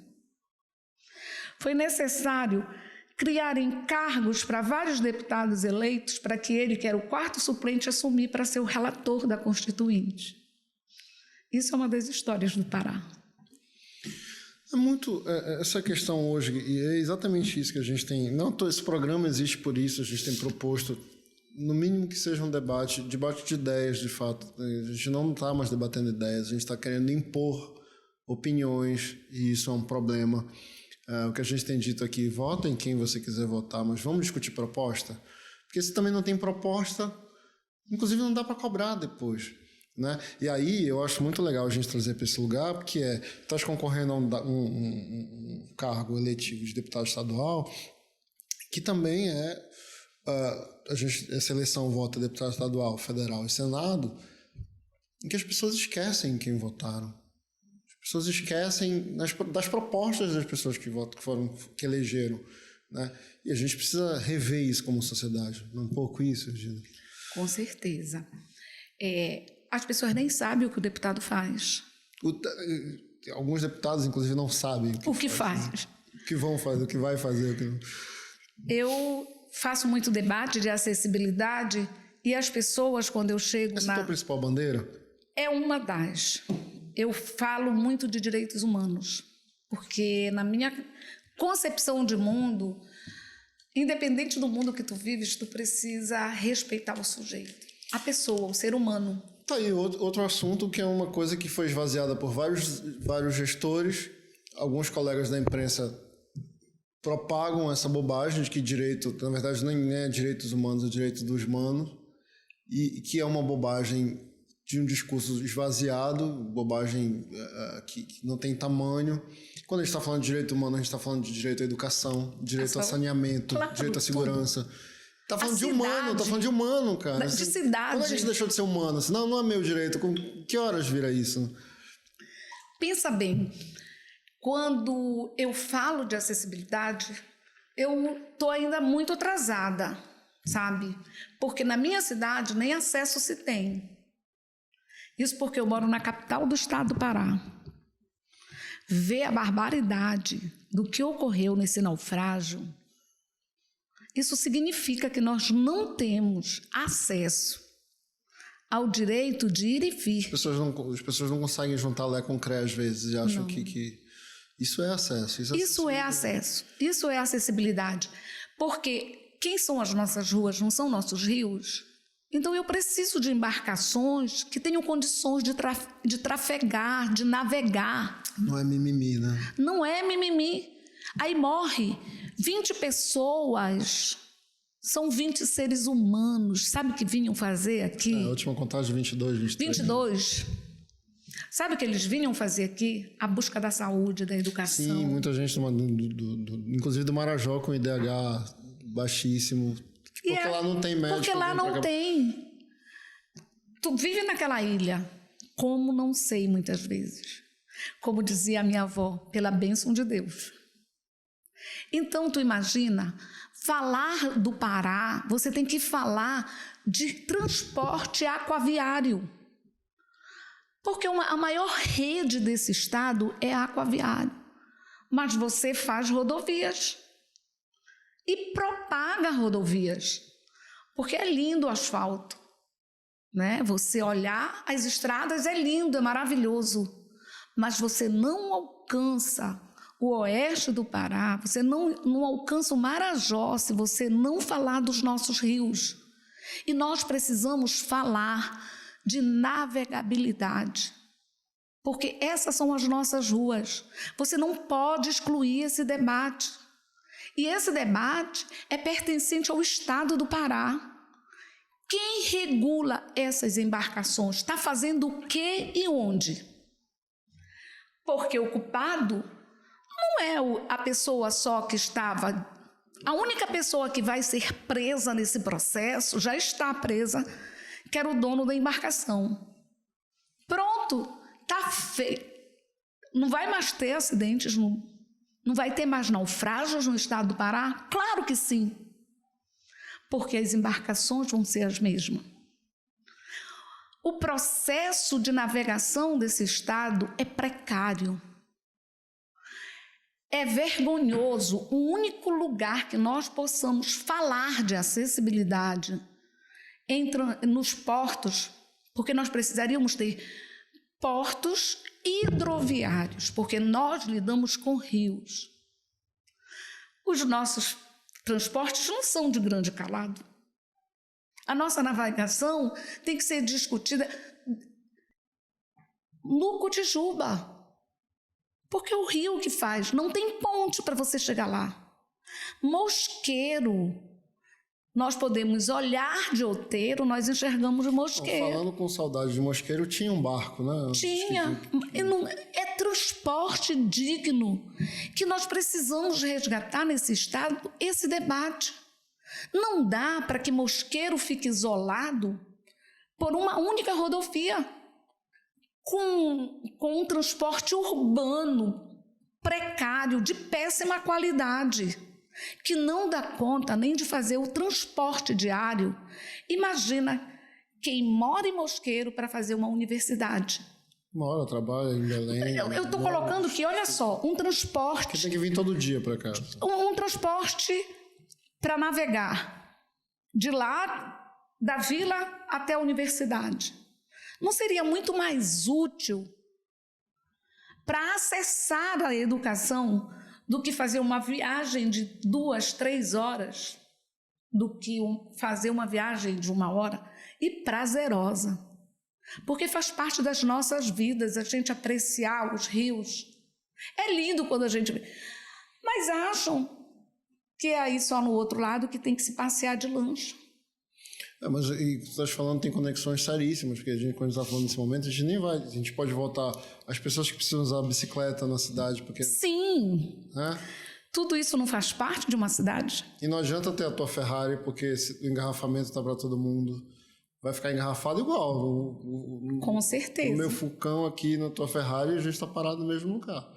Foi necessário criar encargos para vários deputados eleitos para que ele, que era o quarto suplente, assumir para ser o relator da Constituinte. Isso é uma das histórias do Pará. É muito... essa questão hoje, e é exatamente isso que a gente tem... Não, esse programa existe por isso, a gente tem proposto, no mínimo que seja um debate de ideias, de fato. A gente não está mais debatendo ideias, a gente está querendo impor opiniões, e isso é um problema. O que a gente tem dito aqui, vota em quem você quiser votar, mas vamos discutir proposta? Porque se também não tem proposta, inclusive não dá para cobrar depois. Né? E aí eu acho muito legal a gente trazer para esse lugar, porque estás concorrendo a um cargo eletivo de deputado estadual, que também essa eleição vota deputado estadual, federal e senado, em que as pessoas esquecem quem votaram. As pessoas esquecem das propostas das pessoas que elegeram. Né? E a gente precisa rever isso como sociedade. Um pouco isso, Regina. Com certeza. As pessoas nem sabem o que o deputado faz. Alguns deputados, inclusive, não sabem o que faz. O que vão fazer, o que vai fazer. Eu faço muito debate de acessibilidade e as pessoas, quando eu chego Essa é a tua principal bandeira? É uma das. Eu falo muito de direitos humanos, porque na minha concepção de mundo, independente do mundo que tu vives, tu precisa respeitar o sujeito, a pessoa, o ser humano. Tá aí outro assunto que é uma coisa que foi esvaziada por vários gestores. Alguns colegas da imprensa propagam essa bobagem de que direito, na verdade, nem é direitos humanos, é direito dos humanos, e que é uma bobagem de um discurso esvaziado, bobagem que não tem tamanho. Quando a gente está falando de direito humano, a gente está falando de direito à educação, direito a saneamento, claro, direito à segurança. Está falando de humano, está falando de humano, cara. De cidade. Quando a gente deixou de ser humano? Assim, não é meu direito. Que horas vira isso? Pensa bem, quando eu falo de acessibilidade, eu estou ainda muito atrasada, sabe? Porque na minha cidade nem acesso se tem. Isso porque eu moro na capital do estado do Pará. Ver a barbaridade do que ocorreu nesse naufrágio, isso significa que nós não temos acesso ao direito de ir e vir. As pessoas não conseguem juntar Lé com Cré às vezes e acham que isso é acesso. Isso é acesso. Isso é acessibilidade. Porque quem são as nossas ruas? Não são nossos rios? Então, eu preciso de embarcações que tenham condições de trafegar, de navegar. Não é mimimi, né? Não é mimimi. Aí morre 20 pessoas São 20 seres humanos. Sabe o que vinham fazer aqui? A última contagem, 22, 23. 22. Sabe o que eles vinham fazer aqui? A busca da saúde, da educação. Sim, muita gente, inclusive do Marajó, com IDH baixíssimo. Porque lá não tem médico. Porque lá não tem. Tu vive naquela ilha. Como não sei, muitas vezes. Como dizia a minha avó, pela bênção de Deus. Então, tu imagina, falar do Pará, você tem que falar de transporte aquaviário. Porque a maior rede desse estado é aquaviário. Mas você faz rodovias e propaga rodovias. Porque é lindo o asfalto, né? Você olhar as estradas é lindo, é maravilhoso. Mas você não alcança o oeste do Pará, você não alcança o Marajó se você não falar dos nossos rios. E nós precisamos falar de navegabilidade, porque essas são as nossas ruas. Você não pode excluir esse debate. E esse debate é pertencente ao estado do Pará. Quem regula essas embarcações? Está fazendo o quê e onde? Porque o culpado não é a pessoa só que estava... A única pessoa que vai ser presa nesse processo, já está presa, que era o dono da embarcação. Pronto, está feito. Não vai mais ter acidentes, não vai ter mais naufrágios no estado do Pará? Claro que sim, porque as embarcações vão ser as mesmas. O processo de navegação desse estado é precário. É vergonhoso. O único lugar que nós possamos falar de acessibilidade nos portos, porque nós precisaríamos ter portos hidroviários, porque nós lidamos com rios. Os nossos transportes não são de grande calado. A nossa navegação tem que ser discutida no Cotijuba, porque é o rio que faz, não tem ponte para você chegar lá. Mosqueiro, nós podemos olhar de outeiro, nós enxergamos de mosqueiro. Falando com saudade de mosqueiro, tinha um barco, né? Tinha. É transporte digno que nós precisamos resgatar nesse estado, esse debate. Não dá para que mosqueiro fique isolado por uma única rodovia, com um transporte urbano, precário, de péssima qualidade, que não dá conta nem de fazer o transporte diário. Imagina quem mora em Mosqueiro para fazer uma universidade. Mora, trabalha em Belém. Eu estou colocando que, olha só, um transporte... Que tem que vir todo dia para cá. Um transporte para navegar de lá, da vila até a universidade. Não seria muito mais útil para acessar a educação do que fazer uma viagem de 2, 3 horas, do que fazer uma viagem de 1 hora e prazerosa? Porque faz parte das nossas vidas a gente apreciar os rios. É lindo quando a gente vê. Mas acham que é aí só no outro lado que tem que se passear de lancha. Mas e tu estás falando tem conexões seríssimas, porque a gente, quando está falando nesse momento, a gente nem vai, a gente pode voltar as pessoas que precisam usar a bicicleta na cidade, porque... Sim, né? Tudo isso não faz parte de uma cidade. E não adianta ter a tua Ferrari, porque o engarrafamento está para todo mundo, vai ficar engarrafado igual. Com certeza. O meu Fulcão aqui na tua Ferrari, a gente está parado no mesmo lugar.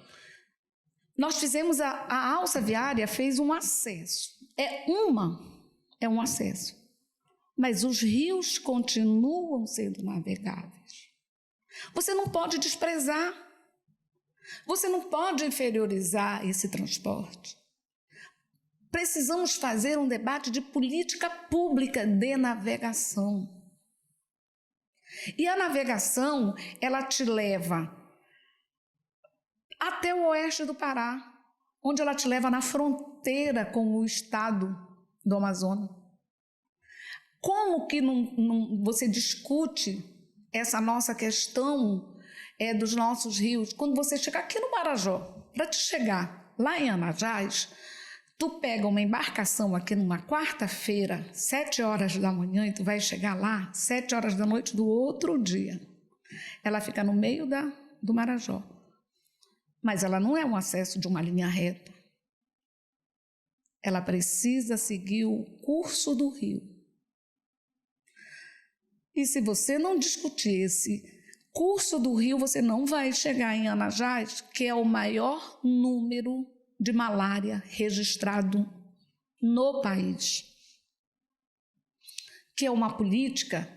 Nós fizemos, a alça viária fez um acesso. É um acesso. Mas os rios continuam sendo navegáveis. Você não pode desprezar. Você não pode inferiorizar esse transporte. Precisamos fazer um debate de política pública de navegação. E a navegação, ela te leva até o oeste do Pará, onde ela te leva na fronteira com o estado do Amazonas. Como que você discute essa nossa questão dos nossos rios? Quando você chegar aqui no Marajó, para te chegar lá em Anajás, Tu pega uma embarcação aqui numa quarta-feira, 7 horas da manhã, e tu vai chegar lá 7 horas da noite do outro dia. Ela fica no meio do Marajó. Mas ela não é um acesso de uma linha reta. Ela precisa seguir o curso do rio. E se você não discutir esse curso do rio, você não vai chegar em Anajás, que é o maior número de malária registrado no país. Que é uma política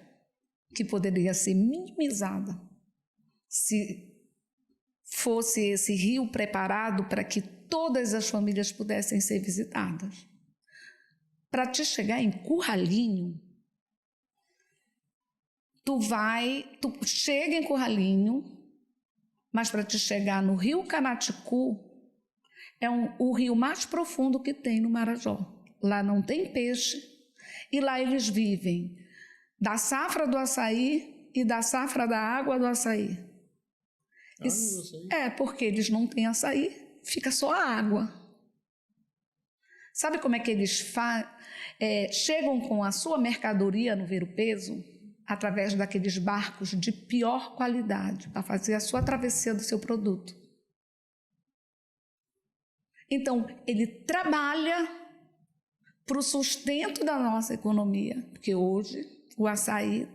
que poderia ser minimizada se fosse esse rio preparado para que todas as famílias pudessem ser visitadas. Para te chegar em Curralinho, tu chega em Curralinho, mas para te chegar no rio Canaticu, é o rio mais profundo que tem no Marajó. Lá não tem peixe e lá eles vivem da safra do açaí e da safra da água do açaí. Porque eles não têm açaí, fica só a água. Sabe como é que eles chegam com a sua mercadoria no Ver-o-Peso? Através daqueles barcos de pior qualidade, para fazer a sua travessia do seu produto. Então, ele trabalha para o sustento da nossa economia, porque hoje o açaí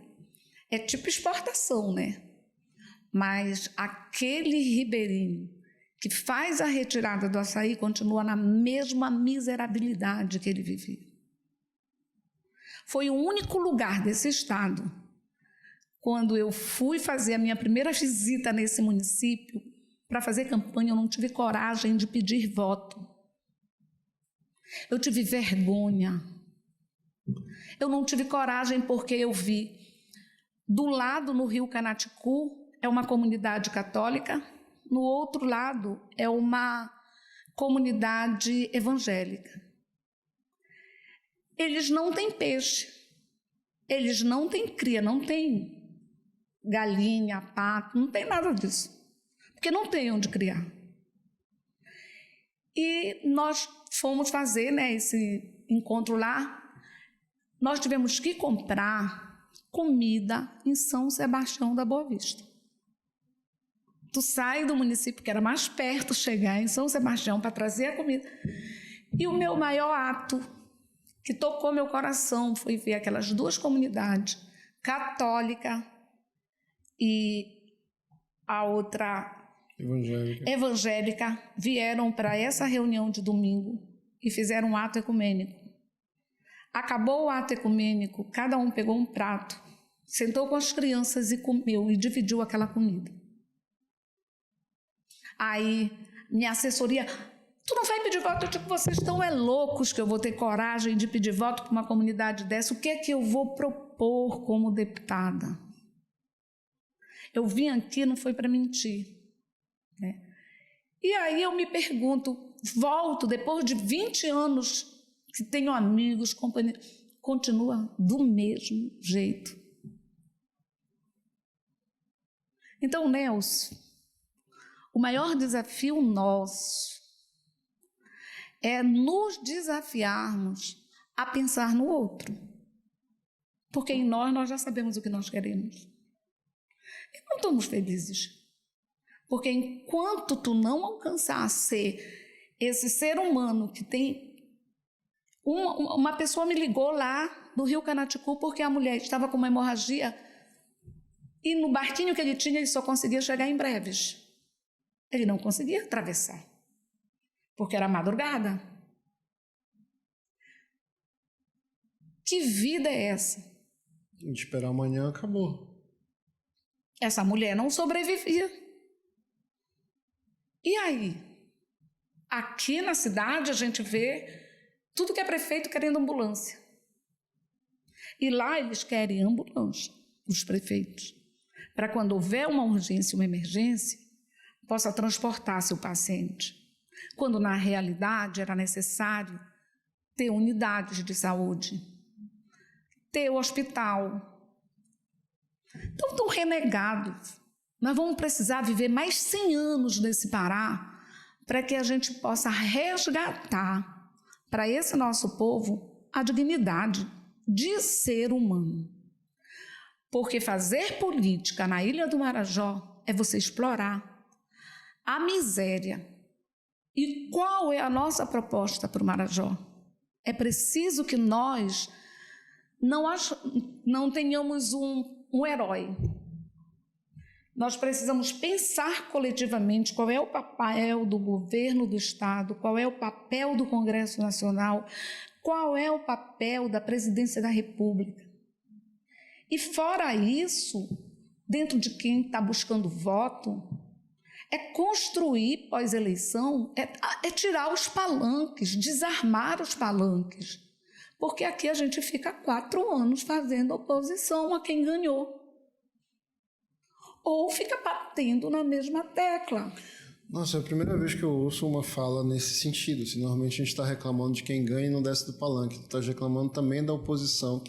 é tipo exportação, né? Mas aquele ribeirinho que faz a retirada do açaí continua na mesma miserabilidade que ele vivia. Foi o único lugar desse estado, quando eu fui fazer a minha primeira visita nesse município, para fazer campanha, eu não tive coragem de pedir voto. Eu tive vergonha. Eu não tive coragem porque eu vi, do lado no rio Canaticu, é uma comunidade católica, no outro lado é uma comunidade evangélica. Eles não têm peixe, eles não têm cria, não têm galinha, pato, não tem nada disso, porque não tem onde criar. E nós fomos fazer, né, esse encontro lá, nós tivemos que comprar comida em São Sebastião da Boa Vista. Tu sai do município que era mais perto, chegar em São Sebastião para trazer a comida. E o meu maior ato, que tocou meu coração, foi ver aquelas duas comunidades, católica e a outra evangélica, vieram para essa reunião de domingo e fizeram um ato ecumênico. Acabou o ato ecumênico, cada um pegou um prato, sentou com as crianças e comeu e dividiu aquela comida. Aí, minha assessoria, tu não vai pedir voto? Eu digo, vocês estão loucos que eu vou ter coragem de pedir voto para uma comunidade dessa? O que é que eu vou propor como deputada? Eu vim aqui, não foi para mentir, né? E aí eu me pergunto, volto, depois de 20 anos que tenho amigos, companheiros, continua do mesmo jeito. Então, Nelson, o maior desafio nosso é nos desafiarmos a pensar no outro. Porque em nós já sabemos o que nós queremos. E não estamos felizes. Porque enquanto tu não alcançar a ser esse ser humano que tem... Uma pessoa me ligou lá do rio Canaticu porque a mulher estava com uma hemorragia e no barquinho que ele tinha ele só conseguia chegar em Breves. Ele não conseguia atravessar, porque era madrugada. Que vida é essa? A gente esperar amanhã, acabou. Essa mulher não sobrevivia. E aí? Aqui na cidade a gente vê tudo que é prefeito querendo ambulância. E lá eles querem ambulância, os prefeitos, para quando houver uma urgência, uma emergência, possa transportar seu paciente, quando na realidade era necessário ter unidades de saúde, ter o hospital. Então, estão renegados. Nós vamos precisar viver mais 100 anos nesse Pará para que a gente possa resgatar para esse nosso povo a dignidade de ser humano. Porque fazer política na Ilha do Marajó é você explorar a miséria. E qual é a nossa proposta para o Marajó? É preciso que nós não tenhamos um herói. Nós precisamos pensar coletivamente qual é o papel do governo do Estado, qual é o papel do Congresso Nacional, qual é o papel da Presidência da República. E fora isso, dentro de quem está buscando voto, é construir pós-eleição, é tirar os palanques, desarmar os palanques. Porque aqui a gente fica 4 anos fazendo oposição a quem ganhou. Ou fica batendo na mesma tecla. Nossa, é a primeira vez que eu ouço uma fala nesse sentido. Assim, normalmente a gente está reclamando de quem ganha e não desce do palanque. Tu está reclamando também da oposição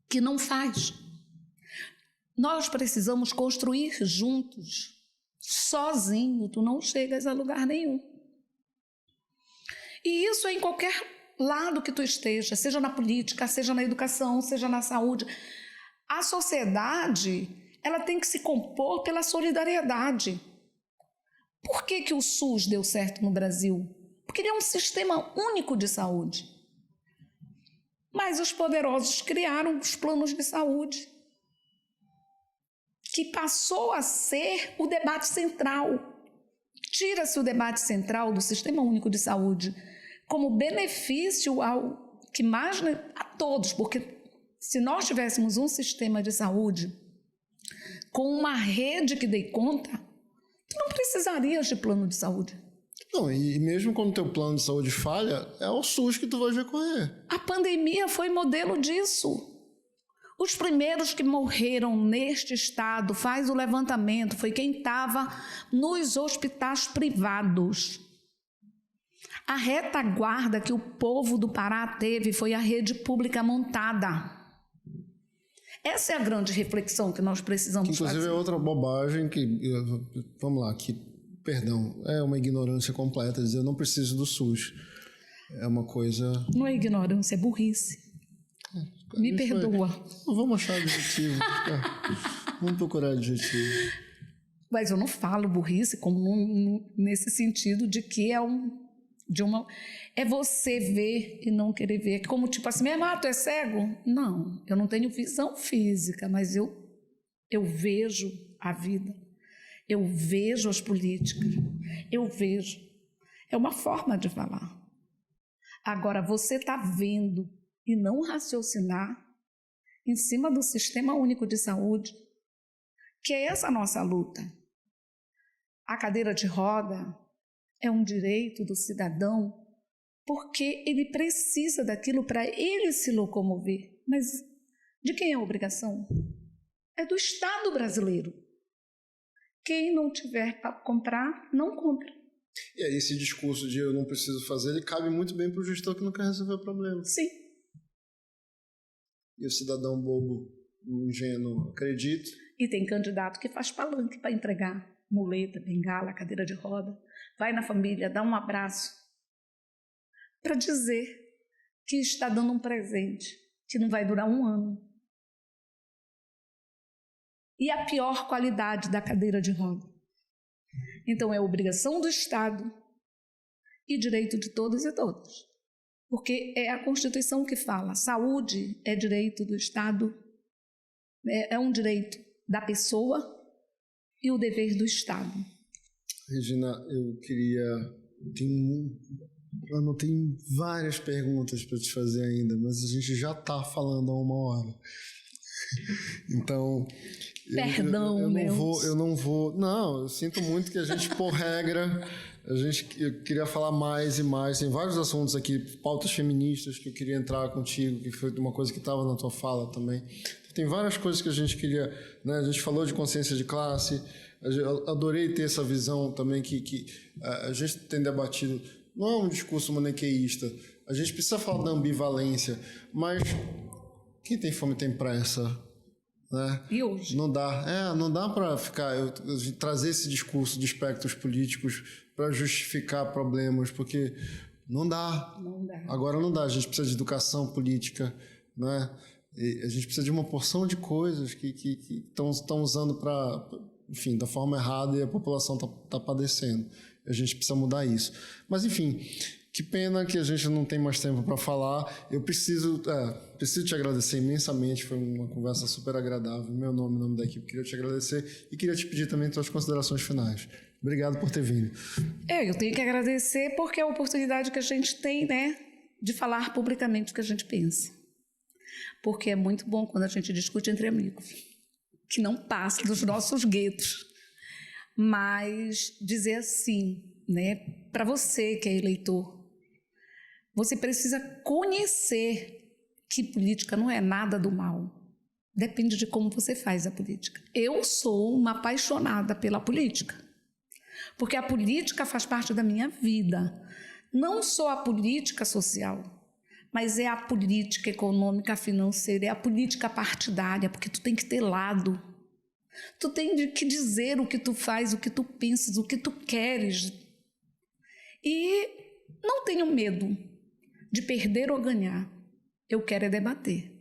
que não faz. Nós precisamos construir juntos. Sozinho, tu não chegas a lugar nenhum. E isso é em qualquer lado que tu esteja, seja na política, seja na educação, seja na saúde. A sociedade, ela tem que se compor pela solidariedade. Por que o SUS deu certo no Brasil? Porque ele é um sistema único de saúde. Mas os poderosos criaram os planos de saúde, que passou a ser o debate central. Tira-se o debate central do Sistema Único de Saúde como benefício ao que mais a todos, porque se nós tivéssemos um sistema de saúde com uma rede que dê conta, tu não precisarias de plano de saúde. Não, e mesmo quando o teu plano de saúde falha, é ao SUS que tu vai recorrer. A pandemia foi modelo disso. Os primeiros que morreram neste estado, faz o levantamento, foi quem estava nos hospitais privados. A retaguarda que o povo do Pará teve foi a rede pública montada. Essa é a grande reflexão que nós precisamos fazer. Inclusive é outra bobagem que, vamos lá, perdão, é uma ignorância completa dizer eu não preciso do SUS. É uma coisa... Não é ignorância, é burrice. Me perdoa. Vamos achar adjetivo. Vamos procurar adjetivo. Mas eu não falo burrice como nesse sentido de que é você ver e não querer ver. Como tipo assim, tu é cego? Não, eu não tenho visão física, mas eu vejo a vida. Eu vejo as políticas. Eu vejo. É uma forma de falar. Agora, você está vendo e não raciocinar em cima do Sistema Único de Saúde, que é essa a nossa luta. A cadeira de roda é um direito do cidadão porque ele precisa daquilo para ele se locomover. Mas de quem é a obrigação? É do Estado brasileiro. Quem não tiver para comprar, não compra. E aí esse discurso de eu não preciso fazer, ele cabe muito bem para o gestor que não quer resolver o problema. Sim. E o cidadão bobo, ingênuo, acredita. E tem candidato que faz palanque para entregar muleta, bengala, cadeira de roda. Vai na família, dá um abraço para dizer que está dando um presente que não vai durar 1 ano. E a pior qualidade da cadeira de roda. Então é obrigação do Estado e direito de todos e todas. Porque é a Constituição que fala, saúde é direito do Estado, é um direito da pessoa e o dever do Estado. Regina, eu tenho várias perguntas para te fazer ainda, mas a gente já está falando há 1 hora. Então, eu não vou. Não, eu sinto muito que a gente, por regra, eu queria falar mais e mais. Tem vários assuntos aqui, pautas feministas que eu queria entrar contigo, que foi uma coisa que estava na tua fala também. Tem várias coisas que a gente queria, né? A gente falou de consciência de classe. Eu adorei ter essa visão também que a gente tem debatido. Não é um discurso maniqueísta. A gente precisa falar da ambivalência, mas quem tem fome tem pressa, né? E hoje? Não dá para ficar trazer esse discurso de espectros políticos para justificar problemas, porque não dá. Não dá. Agora não dá. A gente precisa de educação política, né? E a gente precisa de uma porção de coisas que estão usando para, enfim, da forma errada e a população tá padecendo. A gente precisa mudar isso. Mas, enfim, que pena que a gente não tem mais tempo para falar. Eu preciso te agradecer imensamente. Foi uma conversa super agradável. Meu nome, o nome da equipe, queria te agradecer e queria te pedir também suas considerações finais. Obrigado por ter vindo. Eu tenho que agradecer porque é a oportunidade que a gente tem, né, de falar publicamente o que a gente pensa. Porque é muito bom quando a gente discute entre amigos, que não passa dos nossos guetos. Mas dizer assim, né, para você que é eleitor, você precisa conhecer que política não é nada do mal. Depende de como você faz a política. Eu sou uma apaixonada pela política, porque a política faz parte da minha vida. Não só a política social, mas é a política econômica, financeira, é a política partidária, porque tu tem que ter lado. Tu tem que dizer o que tu faz, o que tu pensas, o que tu queres. E não tenho medo de perder ou ganhar. Eu quero é debater.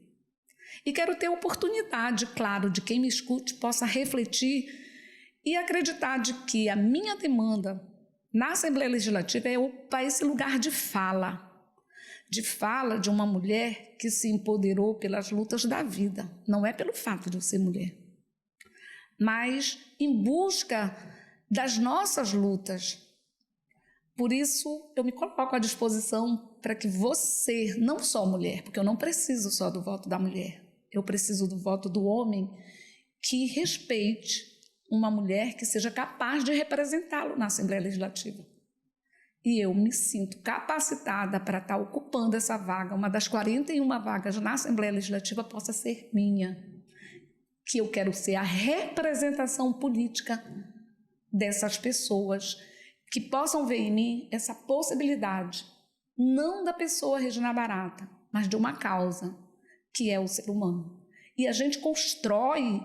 E quero ter oportunidade, claro, de quem me escute possa refletir e acreditar de que a minha demanda na Assembleia Legislativa é ocupar esse lugar de fala de uma mulher que se empoderou pelas lutas da vida. Não é pelo fato de eu ser mulher, mas em busca das nossas lutas. Por isso, eu me coloco à disposição para que você, não só mulher, porque eu não preciso só do voto da mulher, eu preciso do voto do homem que respeite uma mulher que seja capaz de representá-lo na Assembleia Legislativa. E eu me sinto capacitada para estar ocupando essa vaga, uma das 41 vagas na Assembleia Legislativa possa ser minha, que eu quero ser a representação política dessas pessoas, que possam ver em mim essa possibilidade, não da pessoa Regina Barata, mas de uma causa, que é o ser humano. E a gente constrói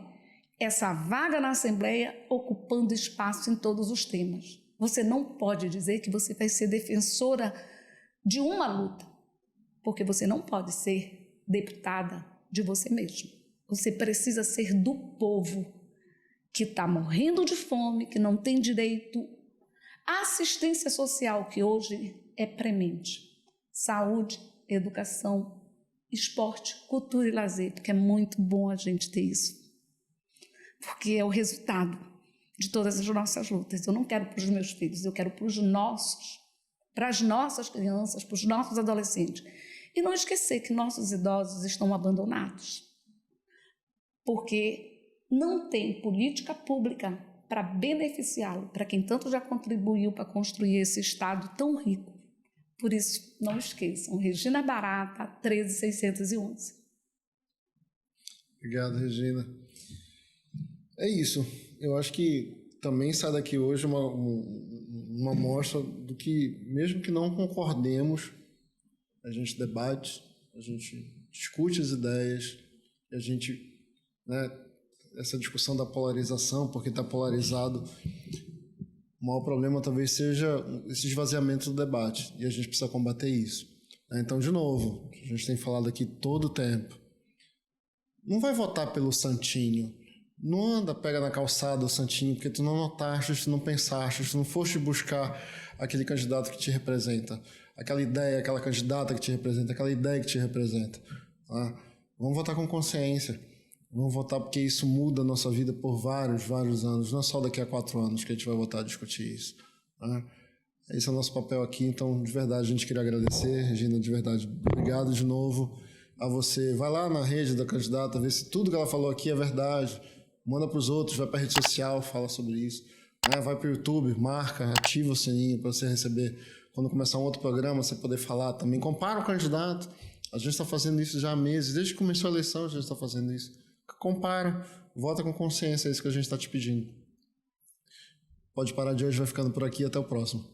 essa vaga na Assembleia ocupando espaço em todos os temas. Você não pode dizer que você vai ser defensora de uma luta, porque você não pode ser deputada de você mesmo. Você precisa ser do povo que está morrendo de fome, que não tem direito à assistência social, que hoje é premente. Saúde, educação, esporte, cultura e lazer, porque é muito bom a gente ter isso. Porque é o resultado de todas as nossas lutas. Eu não quero para os meus filhos, eu quero para os nossos, para as nossas crianças, para os nossos adolescentes. E não esquecer que nossos idosos estão abandonados, porque não tem política pública para beneficiá-lo, para quem tanto já contribuiu para construir esse Estado tão rico. Por isso, não esqueçam, Regina Barata, 13611. Obrigado, Regina. É isso. Eu acho que também sai daqui hoje uma amostra do que, mesmo que não concordemos, a gente debate, a gente discute as ideias, a gente, né, essa discussão da polarização, porque está polarizado, o maior problema talvez seja esse esvaziamento do debate, e a gente precisa combater isso. Então, de novo, a gente tem falado aqui todo o tempo, não vai votar pelo santinho. Não anda, pega na calçada o santinho, porque tu não notaste, tu não pensaste, tu não foste buscar aquele candidato que te representa, aquela ideia, aquela candidata que te representa, aquela ideia que te representa. Tá? Vamos votar com consciência. Vamos votar porque isso muda a nossa vida por vários anos. Não é só daqui a 4 anos que a gente vai votar a discutir isso. Tá? Esse é o nosso papel aqui. Então, de verdade, a gente queria agradecer. Regina, de verdade, obrigado de novo a você. Vai lá na rede da candidata, vê se tudo que ela falou aqui é verdade. Manda para os outros, vai para a rede social, fala sobre isso. Vai para o YouTube, marca, ativa o sininho para você receber. Quando começar um outro programa, você poder falar também. Compara o candidato. A gente está fazendo isso já há meses. Desde que começou a eleição, a gente está fazendo isso. Compara, vota com consciência, é isso que a gente está te pedindo. Pode parar de hoje, vai ficando por aqui. Até o próximo.